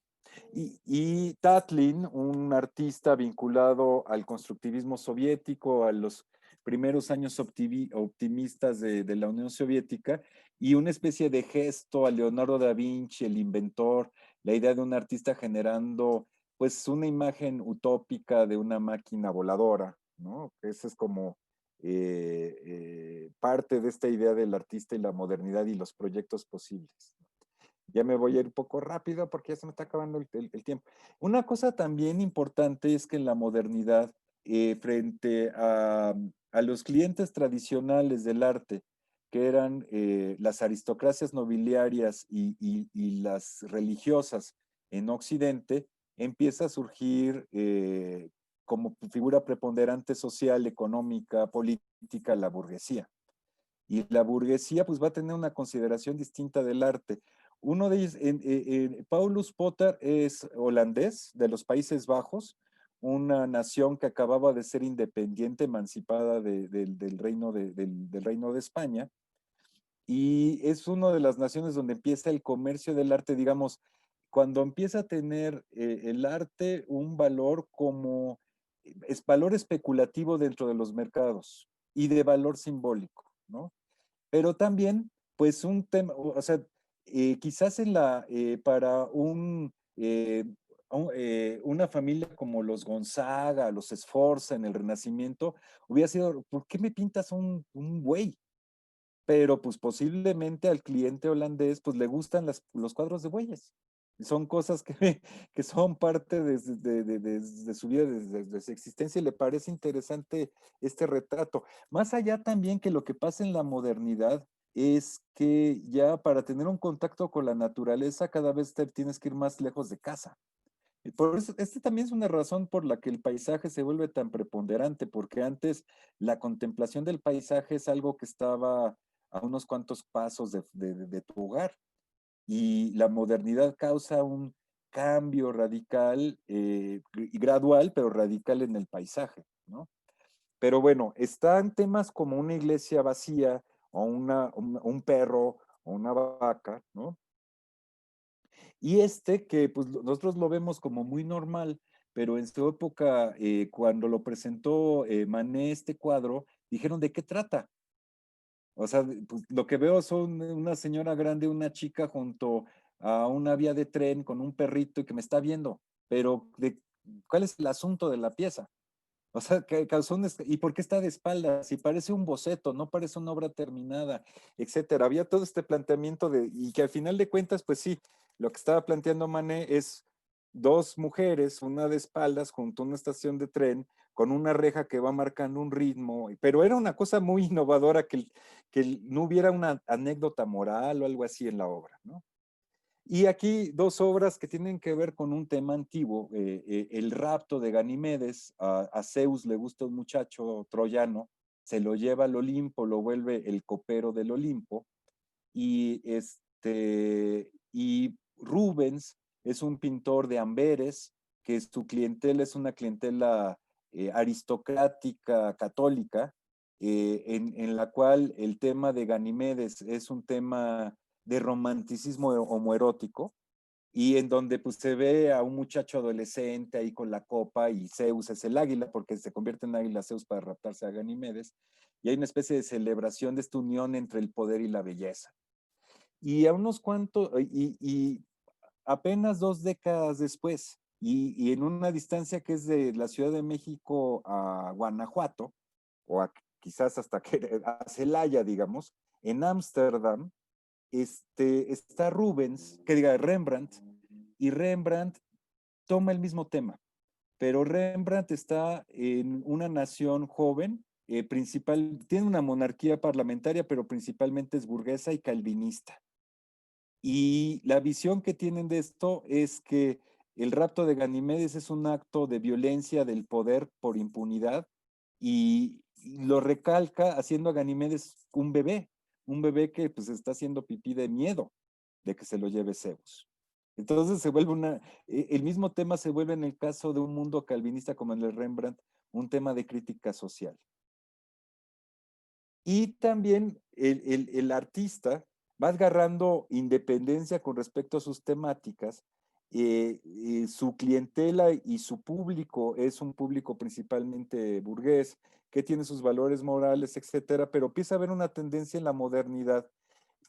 Y Tatlin, un artista vinculado al constructivismo soviético, a los primeros años optimistas de la Unión Soviética, y una especie de gesto a Leonardo da Vinci, el inventor, la idea de un artista generando pues una imagen utópica de una máquina voladora, ¿no? Esa es como parte de esta idea del artista y la modernidad y los proyectos posibles. Ya me voy a ir un poco rápido porque ya se me está acabando el tiempo. Una cosa también importante es que en la modernidad, frente a los clientes tradicionales del arte, que eran las aristocracias nobiliarias y las religiosas en Occidente, empieza a surgir como figura preponderante social, económica, política, la burguesía. Y la burguesía pues va a tener una consideración distinta del arte. Uno de ellos, Paulus Potter, es holandés de los Países Bajos, una nación que acababa de ser independiente, emancipada del reino de España, y es una de las naciones donde empieza el comercio del arte, digamos, cuando empieza a tener el arte un valor como es valor especulativo dentro de los mercados y de valor simbólico, ¿no? Pero también, pues un tema, o sea, quizás para una familia como los Gonzaga, los Sforza en el Renacimiento, hubiera sido, ¿por qué me pintas un buey? Pero pues posiblemente al cliente holandés pues le gustan los cuadros de bueyes. Son cosas que, que son parte de su vida, de su existencia, y le parece interesante este retrato. Más allá también que lo que pasa en la modernidad es que ya para tener un contacto con la naturaleza cada vez te tienes que ir más lejos de casa. Y por eso, este también es una razón por la que el paisaje se vuelve tan preponderante, porque antes la contemplación del paisaje es algo que estaba a unos cuantos pasos de tu hogar, y la modernidad causa un cambio radical y gradual, pero radical en el paisaje, ¿no? Pero bueno, están temas como una iglesia vacía o un perro o una vaca, ¿no? Y que pues nosotros lo vemos como muy normal, pero en su época, cuando lo presentó Manet este cuadro, dijeron, ¿de qué trata? O sea, pues, lo que veo son una señora grande, una chica junto a una vía de tren con un perrito y que me está viendo, pero ¿cuál es el asunto de la pieza? O sea, que causó ¿y por qué está de espaldas? Si parece un boceto, no parece una obra terminada, etcétera. Había todo este planteamiento y que al final de cuentas, pues sí, lo que estaba planteando Manet es dos mujeres, una de espaldas junto a una estación de tren, con una reja que va marcando un ritmo, pero era una cosa muy innovadora que no hubiera una anécdota moral o algo así en la obra, ¿no? Y aquí dos obras que tienen que ver con un tema antiguo, el rapto de Ganimedes. A Zeus le gusta un muchacho troyano, se lo lleva al Olimpo, lo vuelve el copero del Olimpo, y Rubens es un pintor de Amberes, que su clientela es una clientela aristocrática católica, en la cual el tema de Ganimedes es un tema de romanticismo homoerótico, y en donde pues se ve a un muchacho adolescente ahí con la copa, y Zeus es el águila, porque se convierte en águila Zeus para raptarse a Ganimedes, y hay una especie de celebración de esta unión entre el poder y la belleza. Y a unos cuantos, y apenas 2 décadas después, y en una distancia que es de la Ciudad de México a Guanajuato, o quizás hasta que, a Celaya, digamos, en Ámsterdam, está Rubens, que diga Rembrandt, y Rembrandt toma el mismo tema, pero Rembrandt está en una nación joven, tiene una monarquía parlamentaria, pero principalmente es burguesa y calvinista. Y la visión que tienen de esto es que el rapto de Ganimedes es un acto de violencia del poder por impunidad, y lo recalca haciendo a Ganimedes un bebé que pues está haciendo pipí de miedo de que se lo lleve Zeus. Entonces se vuelve el mismo tema se vuelve en el caso de un mundo calvinista como en el Rembrandt, un tema de crítica social. Y también el artista va agarrando independencia con respecto a sus temáticas. Su clientela y su público es un público principalmente burgués, que tiene sus valores morales, etcétera, pero empieza a haber una tendencia en la modernidad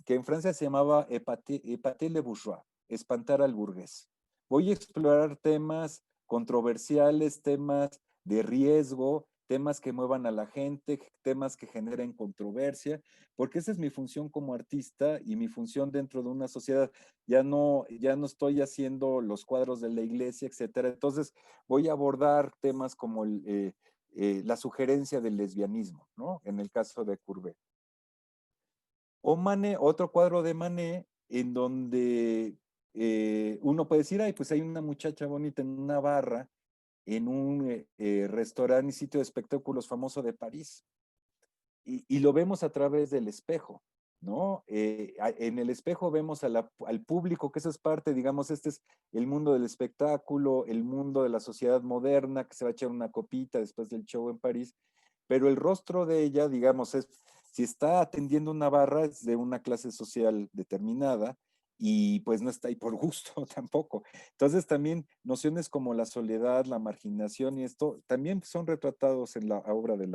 que en Francia se llamaba épater le bourgeois, espantar al burgués. Voy a explorar temas controversiales, temas de riesgo, temas que muevan a la gente, temas que generen controversia, porque esa es mi función como artista y mi función dentro de una sociedad. Ya no estoy haciendo los cuadros de la iglesia, etcétera. Entonces voy a abordar temas como la sugerencia del lesbianismo, ¿no? En el caso de Courbet. O Manet, otro cuadro de Manet, en donde uno puede decir, ay, pues hay una muchacha bonita en una barra, en un restaurante y sitio de espectáculos famoso de París. Y lo vemos a través del espejo, ¿no? En el espejo vemos al público, que eso es parte, digamos, este es el mundo del espectáculo, el mundo de la sociedad moderna, que se va a echar una copita después del show en París, pero el rostro de ella, digamos, si está atendiendo una barra, es de una clase social determinada, y pues no está ahí por gusto tampoco. Entonces también nociones como la soledad, la marginación y esto, también son retratados en la obra de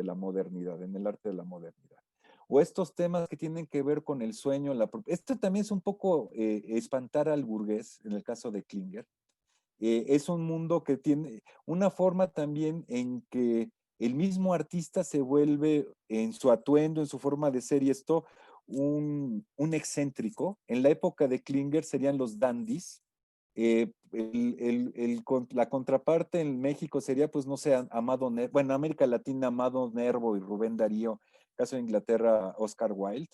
la modernidad, en el arte de la modernidad. O estos temas que tienen que ver con el sueño. Esto también es un poco espantar al burgués, en el caso de Klinger. Es un mundo que tiene una forma también en que el mismo artista se vuelve en su atuendo, en su forma de ser, y esto, un excéntrico. En la época de Klinger serían los dandies. La contraparte en México sería, pues, no sé, Amado Nervo, bueno, América Latina, Amado Nervo y Rubén Darío, caso de Inglaterra, Oscar Wilde.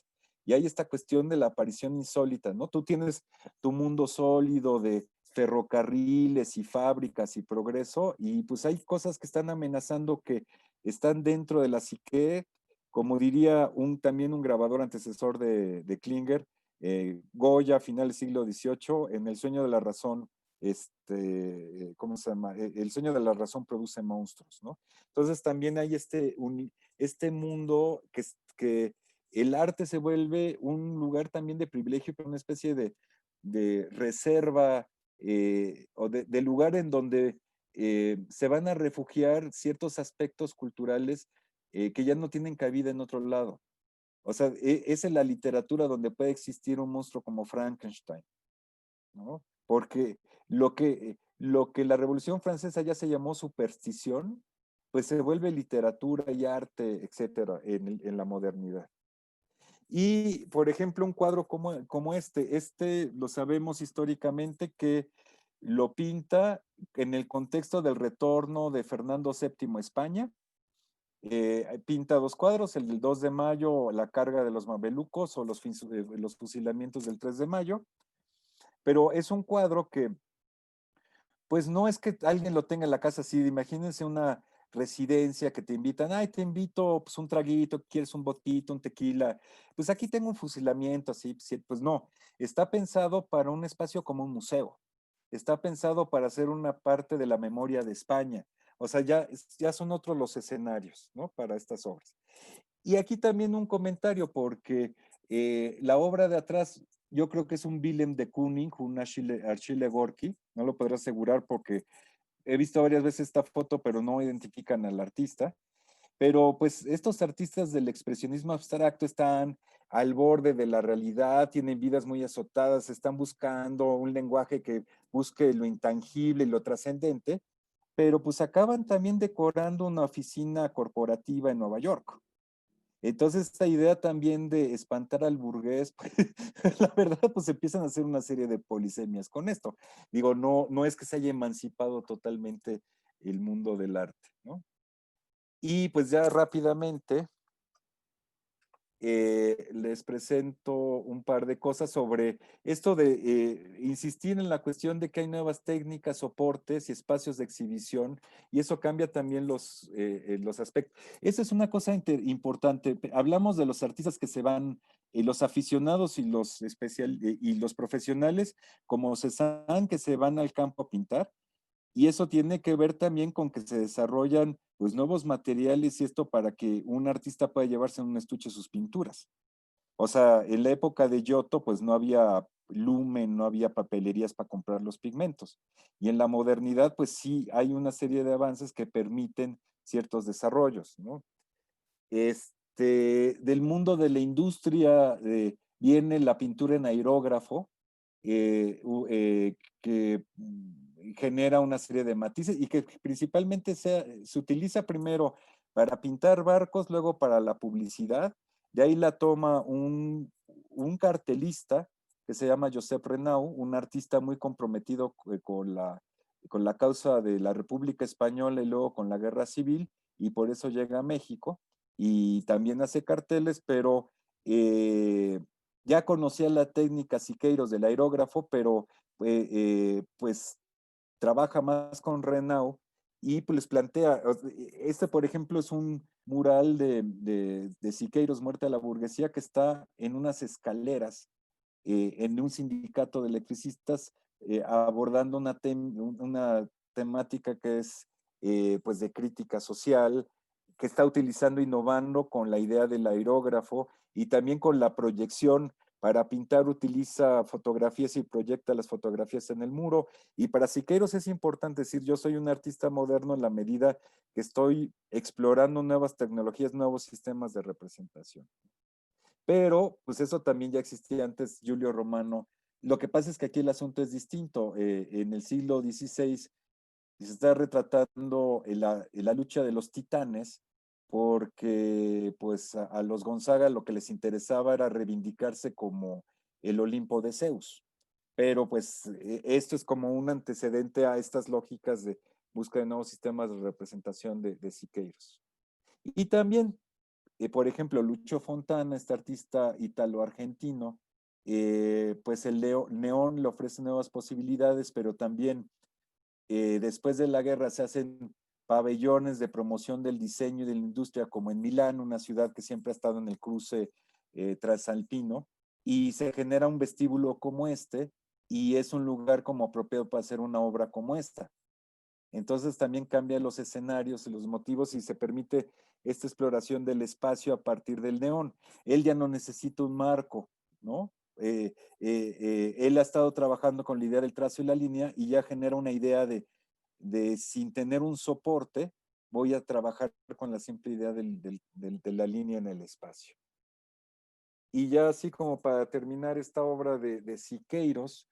Y hay esta cuestión de la aparición insólita, ¿no? Tú tienes tu mundo sólido de ferrocarriles y fábricas y progreso, y pues hay cosas que están amenazando que están dentro de la psique, como diría también un grabador antecesor de Klinger, Goya, final del siglo XVIII, en El sueño de la razón, ¿cómo se llama? El sueño de la razón produce monstruos, ¿no? Entonces también hay este mundo que el arte se vuelve un lugar también de privilegio, pero una especie de reserva o de lugar en donde se van a refugiar ciertos aspectos culturales que ya no tienen cabida en otro lado. O sea, es en la literatura donde puede existir un monstruo como Frankenstein, ¿no? Porque lo que la Revolución Francesa ya se llamó superstición, pues se vuelve literatura y arte, etcétera, en la modernidad. Y, por ejemplo, un cuadro como este lo sabemos históricamente que lo pinta en el contexto del retorno de Fernando VII a España. Pinta dos cuadros, el del 2 de mayo, la carga de los mamelucos o los fusilamientos del 3 de mayo, pero es un cuadro que pues no es que alguien lo tenga en la casa así, imagínense una residencia que te invitan, ay, te invito pues un traguito, quieres un botito, un tequila, pues aquí tengo un fusilamiento, así, pues no, está pensado para un espacio como un museo, está pensado para ser una parte de la memoria de España, o sea, ya son otros los escenarios, ¿no? Para estas obras. Y aquí también un comentario, porque la obra de atrás, yo creo que es un Willem de Kooning, un Achille Gorky, no lo podré asegurar porque he visto varias veces esta foto, pero no identifican al artista. Pero pues estos artistas del expresionismo abstracto están al borde de la realidad, tienen vidas muy azotadas, están buscando un lenguaje que busque lo intangible y lo trascendente, pero pues acaban también decorando una oficina corporativa en Nueva York. Entonces, esta idea también de espantar al burgués, pues, la verdad, pues empiezan a hacer una serie de polisemias con esto. Digo, no es que se haya emancipado totalmente el mundo del arte, ¿no? Y pues ya rápidamente, les presento un par de cosas sobre esto de insistir en la cuestión de que hay nuevas técnicas, soportes y espacios de exhibición, y eso cambia también los aspectos. Esa es una cosa importante. Hablamos de los artistas que se van, los aficionados y los profesionales, como Cézanne, que se van al campo a pintar, y eso tiene que ver también con que se desarrollan pues nuevos materiales y esto para que un artista pueda llevarse en un estuche sus pinturas. O sea, en la época de Giotto pues no había lumen, no había papelerías para comprar los pigmentos. Y en la modernidad pues sí hay una serie de avances que permiten ciertos desarrollos, ¿no? Del mundo de la industria viene la pintura en aerógrafo, que genera una serie de matices y que principalmente se utiliza primero para pintar barcos, luego para la publicidad. De ahí la toma un cartelista que se llama Josep Renau, un artista muy comprometido con la causa de la República Española y luego con la Guerra Civil, y por eso llega a México y también hace carteles, pero ya conocía la técnica Siqueiros del aerógrafo, pero pues trabaja más con Renau y pues les plantea, por ejemplo es un mural de Siqueiros, Muerte a la Burguesía, que está en unas escaleras en un sindicato de electricistas abordando una temática que es pues de crítica social, que está utilizando, innovando con la idea del aerógrafo y también con la proyección. Para pintar utiliza fotografías y proyecta las fotografías en el muro. Y para Siqueiros es importante decir, yo soy un artista moderno en la medida que estoy explorando nuevas tecnologías, nuevos sistemas de representación. Pero, pues eso también ya existía antes, Giulio Romano. Lo que pasa es que aquí el asunto es distinto. En el siglo XVI se está retratando la lucha de los titanes, porque pues a los Gonzaga lo que les interesaba era reivindicarse como el Olimpo de Zeus. Pero pues esto es como un antecedente a estas lógicas de busca de nuevos sistemas de representación de Siqueiros. Y también por ejemplo, Lucho Fontana, este artista ítalo-argentino, pues el neón le ofrece nuevas posibilidades, pero también después de la guerra se hacen pabellones de promoción del diseño y de la industria, como en Milán, una ciudad que siempre ha estado en el cruce transalpino, y se genera un vestíbulo como este, y es un lugar como apropiado para hacer una obra como esta. Entonces también cambia los escenarios y los motivos y se permite esta exploración del espacio a partir del neón. Él ya no necesita un marco, ¿no? Él ha estado trabajando con la idea del trazo y la línea y ya genera una idea de sin tener un soporte, voy a trabajar con la simple idea de la línea en el espacio. Y ya así como para terminar esta obra de Siqueiros,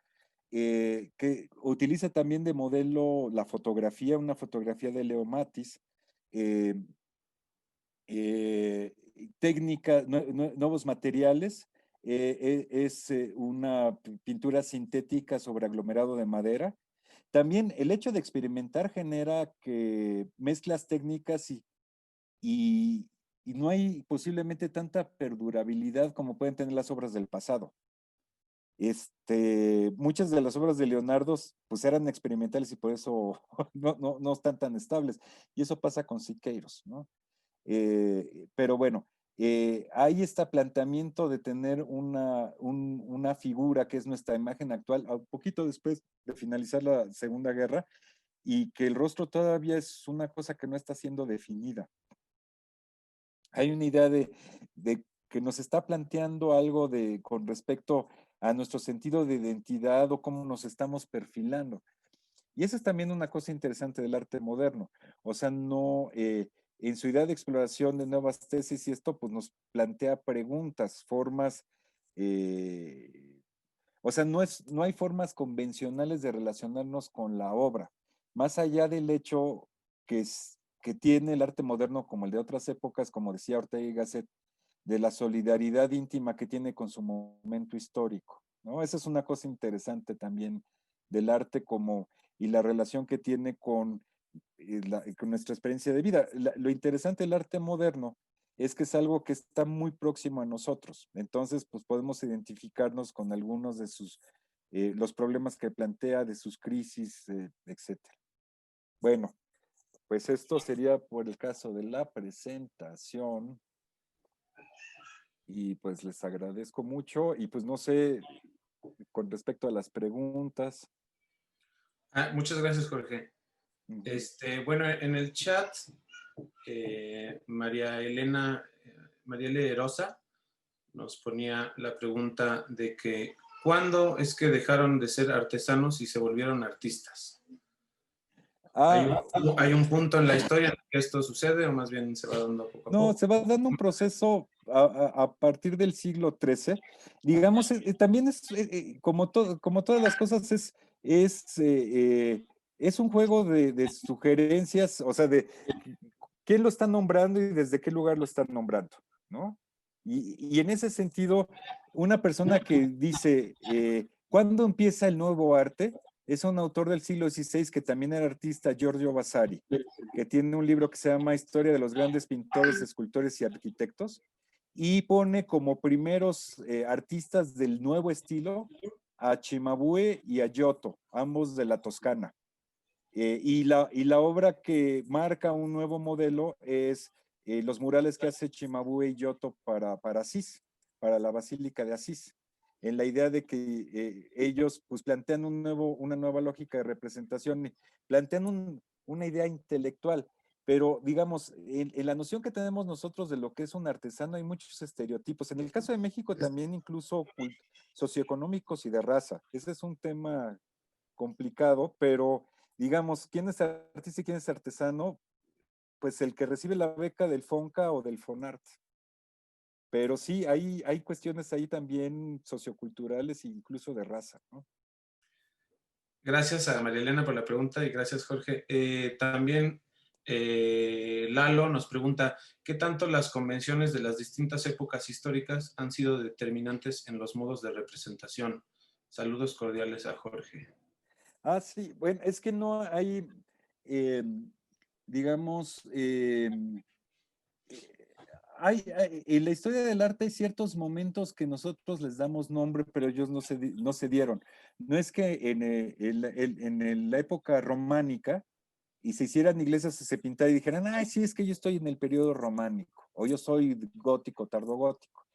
que utiliza también de modelo la fotografía, una fotografía de Leo Matis, eh, eh, técnica, nuevos materiales, es una pintura sintética sobre aglomerado de madera. También el hecho de experimentar genera que mezclas técnicas y, y no hay posiblemente tanta perdurabilidad como pueden tener las obras del pasado. Muchas de las obras de Leonardo pues eran experimentales y por eso no están tan estables. Y eso pasa con Siqueiros, ¿no? Pero bueno, hay este planteamiento de tener una figura que es nuestra imagen actual, un poquito después de finalizar la Segunda Guerra, y que el rostro todavía es una cosa que no está siendo definida. Hay una idea de que nos está planteando algo con respecto a nuestro sentido de identidad o cómo nos estamos perfilando. Y esa es también una cosa interesante del arte moderno. O sea, no, en su idea de exploración de nuevas tesis y esto, pues nos plantea preguntas, formas, o sea, no hay formas convencionales de relacionarnos con la obra. Más allá del hecho que tiene el arte moderno, como el de otras épocas, como decía Ortega y Gasset, de la solidaridad íntima que tiene con su momento histórico, ¿no? Esa es una cosa interesante también del arte y la relación que tiene con nuestra experiencia de vida. Lo interesante del arte moderno es que es algo que está muy próximo a nosotros. Entonces, pues podemos identificarnos con algunos de los problemas que plantea, de sus crisis, etcétera. Bueno, pues esto sería por el caso de la presentación y pues les agradezco mucho y pues no sé, con respecto a las preguntas. Muchas gracias, Jorge. Uh-huh. Bueno, en el chat, María Mariele Rosa nos ponía la pregunta de que ¿cuándo es que dejaron de ser artesanos y se volvieron artistas? Ah, ¿Hay un punto en la historia en que esto sucede o más bien se va dando poco a no, poco? se va dando un proceso a partir del siglo XIII. Digamos, también es, como todas las cosas, es, eh, es un juego de sugerencias, o sea, de quién lo está nombrando y desde qué lugar lo están nombrando, ¿no? Y en ese sentido, una persona que dice, ¿cuándo empieza el nuevo arte? Es un autor del siglo XVI que también era artista, Giorgio Vasari, que tiene un libro que se llama Historia de los grandes pintores, escultores y arquitectos, y pone como primeros artistas del nuevo estilo a Cimabue y a Giotto, ambos de la Toscana. Y la obra que marca un nuevo modelo es los murales que hace Cimabue y Giotto para Asís, para la Basílica de Asís, en la idea de que ellos pues plantean una nueva lógica de representación, plantean una idea intelectual, pero digamos, en la noción que tenemos nosotros de lo que es un artesano hay muchos estereotipos. En el caso de México también incluso socioeconómicos y de raza. Ese es un tema complicado, pero digamos, ¿quién es artista y quién es artesano? Pues el que recibe la beca del FONCA o del FONART. Pero sí, hay cuestiones ahí también socioculturales e incluso de raza, ¿no? Gracias a María Elena por la pregunta y gracias, Jorge. También Lalo nos pregunta, ¿qué tanto las convenciones de las distintas épocas históricas han sido determinantes en los modos de representación? Saludos cordiales a Jorge. Ah, sí, bueno, es que no hay, eh, digamos, en la historia del arte hay ciertos momentos que nosotros les damos nombre, pero ellos no se dieron. No es que en la época románica y se hicieran iglesias, se pintara y dijeran, ay, sí, es que yo estoy en el periodo románico, o yo soy gótico, tardogótico.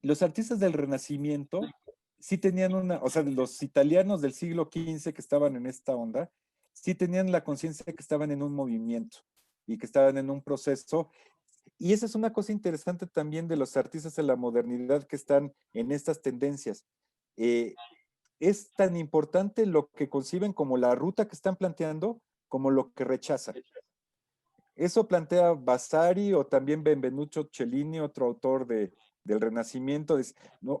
Los artistas del Renacimiento sí tenían o sea, los italianos del siglo XV que estaban en esta onda, sí tenían la conciencia de que estaban en un movimiento y que estaban en un proceso. Y esa es una cosa interesante también de los artistas de la modernidad que están en estas tendencias. Eh, es tan importante lo que conciben como la ruta que están planteando como lo que rechazan. Eso plantea Vasari o también Benvenuto Cellini, otro autor del Renacimiento. No,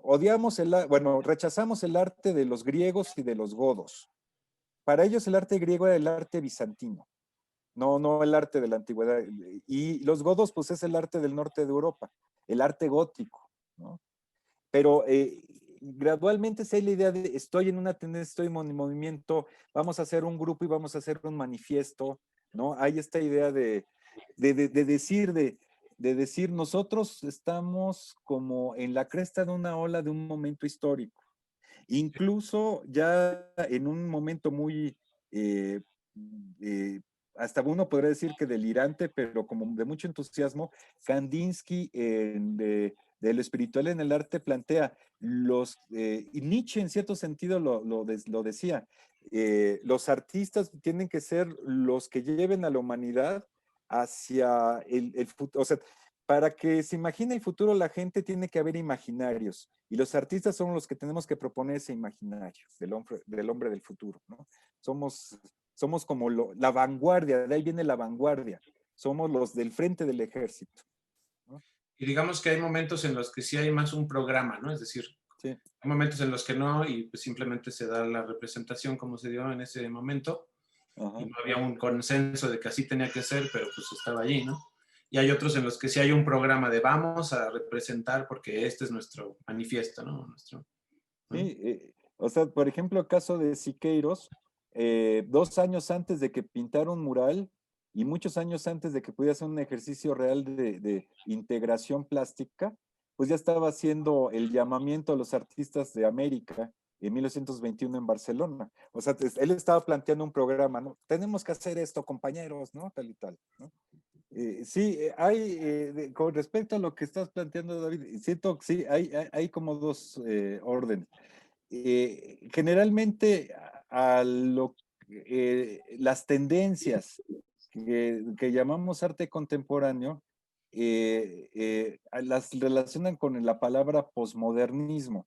bueno, rechazamos el arte de los griegos y de los godos. Para ellos el arte griego era el arte bizantino, no el arte de la antigüedad. Y los godos, pues es el arte del norte de Europa, el arte gótico, ¿no? Pero gradualmente se hay la idea de estoy en una tendencia, estoy en movimiento, vamos a hacer un grupo y vamos a hacer un manifiesto, ¿no? Hay esta idea de decir, nosotros estamos como en la cresta de una ola de un momento histórico. Incluso ya en un momento muy, eh, eh, hasta uno podría decir que delirante, pero como de mucho entusiasmo, Kandinsky de lo espiritual en el arte plantea y Nietzsche en cierto sentido lo decía, los artistas tienen que ser los que lleven a la humanidad hacia el futuro, o sea, para que se imagine el futuro, la gente tiene que haber imaginarios. Y los artistas son los que tenemos que proponer ese imaginario del hombre del futuro, ¿no? Somos como la vanguardia, de ahí viene la vanguardia. Somos los del frente del ejército, ¿no? Y digamos que hay momentos en los que sí hay más un programa, ¿no? Es decir, Sí, hay momentos en los que no y pues simplemente se da la representación como se dio en ese momento y ajá. no había un consenso de que así tenía que ser, pero pues estaba allí, ¿no? Y hay otros en los que sí hay un programa de vamos a representar porque este es nuestro manifiesto, ¿no? ¿No? Sí, o sea, por ejemplo, el caso de Siqueiros, 2 años antes de que pintara un mural y muchos años antes de que pudiera hacer un ejercicio real de integración plástica, pues ya estaba haciendo el llamamiento a los artistas de América en 1921 en Barcelona. O sea, él estaba planteando un programa, ¿no? Tenemos que hacer esto, compañeros, ¿no? Tal y tal, ¿no? Sí, con respecto a lo que estás planteando, David, siento que sí, hay como dos órdenes. Generalmente las tendencias que llamamos arte contemporáneo las relacionan con la palabra posmodernismo.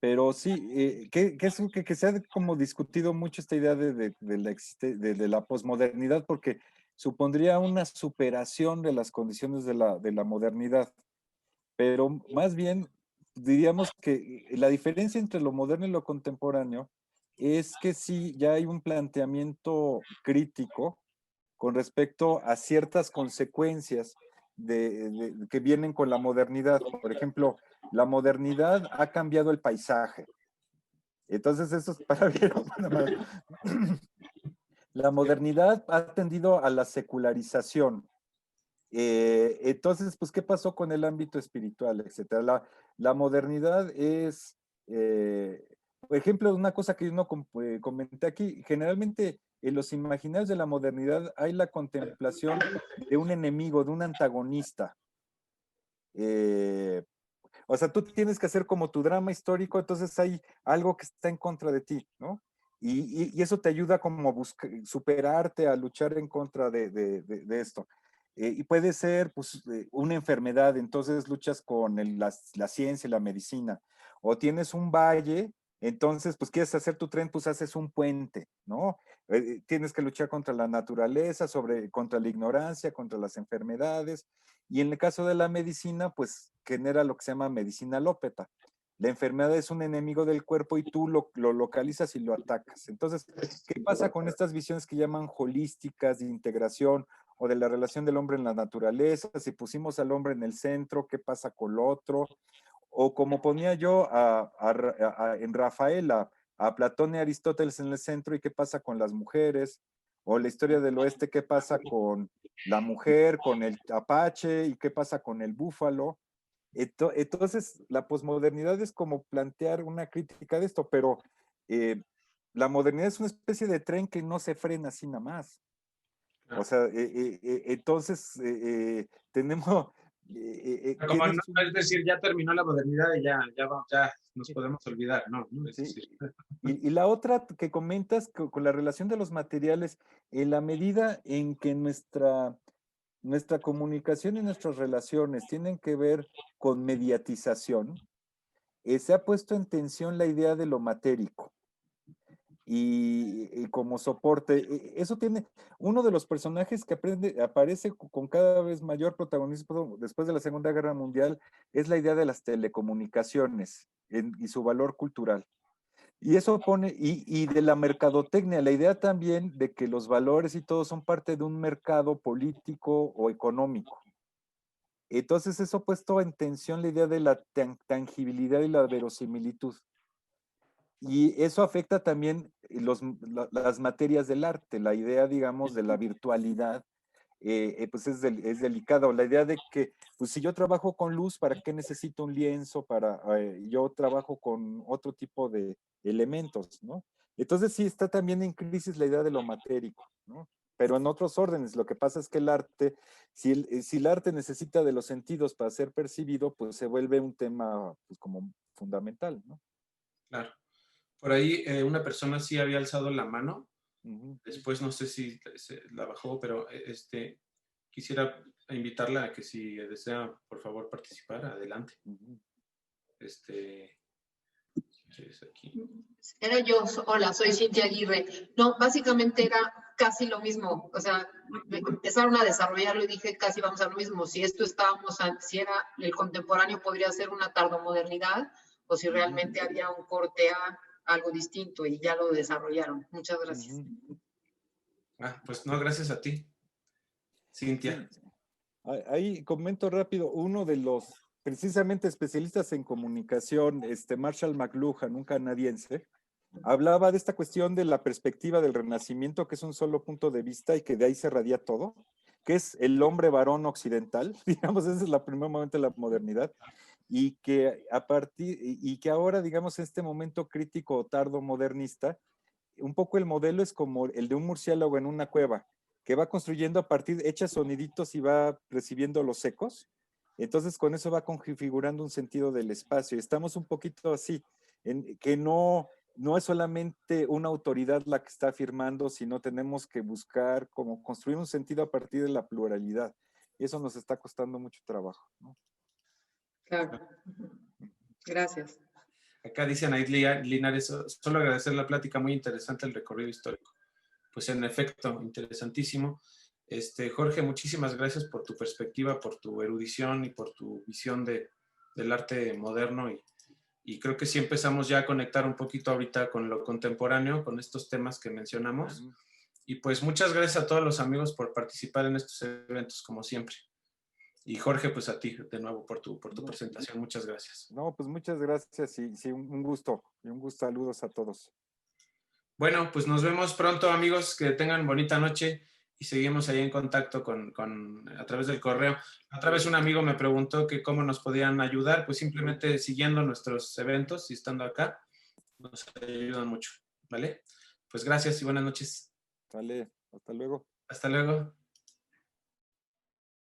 Pero sí, que es que se ha como discutido mucho esta idea de la posmodernidad, porque supondría una superación de las condiciones de la modernidad. Pero más bien diríamos que la diferencia entre lo moderno y lo contemporáneo es que sí, ya hay un planteamiento crítico con respecto a ciertas consecuencias que vienen con la modernidad. Por ejemplo, la modernidad ha cambiado el paisaje. Entonces, eso es para bien o para mal. La modernidad ha tendido a la secularización. Entonces, pues, ¿qué pasó con el ámbito espiritual, etcétera? La modernidad es, por ejemplo, una cosa que yo no comenté aquí, generalmente en los imaginarios de la modernidad hay la contemplación de un enemigo, de un antagonista. Eh, o sea, tú tienes que hacer como tu drama histórico, entonces hay algo que está en contra de ti, ¿no? Y eso te ayuda como a superarte, a luchar en contra de esto. Y puede ser pues una enfermedad, entonces luchas con la ciencia y la medicina. O tienes un valle, entonces pues quieres hacer tu tren, pues haces un puente, ¿no? Tienes que luchar contra la naturaleza, contra la ignorancia, contra las enfermedades. Y en el caso de la medicina, pues genera lo que se llama medicina alópata. La enfermedad es un enemigo del cuerpo y tú lo localizas y lo atacas. Entonces, ¿qué pasa con estas visiones que llaman holísticas de integración o de la relación del hombre en la naturaleza? Si pusimos al hombre en el centro, ¿qué pasa con lo otro? O como ponía yo en Rafael, a Platón y Aristóteles en el centro, ¿y qué pasa con las mujeres? O la historia del oeste, ¿qué pasa la mujer con el apache y qué pasa con el búfalo. Entonces, la posmodernidad es como plantear una crítica de esto, pero eh, la modernidad es una especie de tren que no se frena así nada más. O Claro. sea, entonces tenemos, Como no, tienes un, es decir, ya terminó la modernidad y ya nos sí, podemos olvidar, ¿no? ¿No? Es sí. decir, Y la otra que comentas con la relación de los materiales, en la medida en que nuestra comunicación y nuestras relaciones tienen que ver con mediatización, se ha puesto en tensión la idea de lo matérico y como soporte. Eso tiene uno de los personajes que aparece con cada vez mayor protagonismo después de la Segunda Guerra Mundial, es la idea de las telecomunicaciones y su valor cultural. Y eso pone, y de la mercadotecnia, la idea también de que los valores y todo son parte de un mercado político o económico. Entonces eso ha puesto en tensión la idea de la tangibilidad y la verosimilitud. Y eso afecta también las materias del arte, la idea, digamos, de la virtualidad, pues es delicada. O la idea de que, pues si yo trabajo con luz, ¿para qué necesito un lienzo? Yo trabajo con otro tipo de elementos, ¿no? Entonces sí está también en crisis la idea de lo matérico, ¿no? Pero en otros órdenes, lo que pasa es que el arte, si el arte necesita de los sentidos para ser percibido, pues se vuelve un tema pues, como fundamental, ¿no? claro. Por ahí una persona sí había alzado la mano. Ujú, Después no sé si se la bajó, pero quisiera invitarla a que si desea, por favor, participar, adelante. ujú. Este, es aquí. Era yo, hola, soy Cintia Aguirre. No, básicamente era casi lo mismo. O sea, empezaron a desarrollarlo y dije casi vamos a lo mismo. Si esto estábamos, si era el contemporáneo podría ser una tardomodernidad o si Ujú, realmente había un corte a algo distinto y ya lo desarrollaron. Muchas gracias. ujú. Ah, pues no, gracias a ti, Cintia. Sí, ahí comento rápido, uno de los precisamente especialistas en comunicación, Marshall McLuhan, un canadiense, hablaba de esta cuestión de la perspectiva del Renacimiento, que es un solo punto de vista y que de ahí se radia todo, que es el hombre varón occidental, digamos, ese es el primer momento de la modernidad, y que ahora, digamos, en este momento crítico o tardo modernista, un poco el modelo es como el de un murciélago en una cueva, que va construyendo a partir, echa soniditos y va recibiendo los ecos. Entonces con eso va configurando un sentido del espacio. Y estamos un poquito así, que no es solamente una autoridad la que está afirmando, sino tenemos que buscar como construir un sentido a partir de la pluralidad. Y eso nos está costando mucho trabajo, ¿no? Claro. Gracias. Acá dicen ahí Linares, solo agradecer la plática, muy interesante el recorrido histórico. Pues en efecto, interesantísimo. Jorge, muchísimas gracias por tu perspectiva, por tu erudición y por tu visión del arte moderno y creo que sí empezamos ya a conectar un poquito ahorita con lo contemporáneo, con estos temas que mencionamos. Ujú. Y pues muchas gracias a todos los amigos por participar en estos eventos, como siempre. Y Jorge, pues a ti de nuevo por tu No, presentación. Muchas gracias. no, pues muchas gracias y sí, un gusto. Y un gusto, saludos a todos. Bueno, pues nos vemos pronto, amigos. Que tengan bonita noche y seguimos ahí en contacto a través del correo. Otra vez un amigo me preguntó que cómo nos podían ayudar, pues simplemente siguiendo nuestros eventos y estando acá, nos ayudan mucho, ¿vale? Pues gracias y buenas noches. Sale, hasta luego. Hasta luego.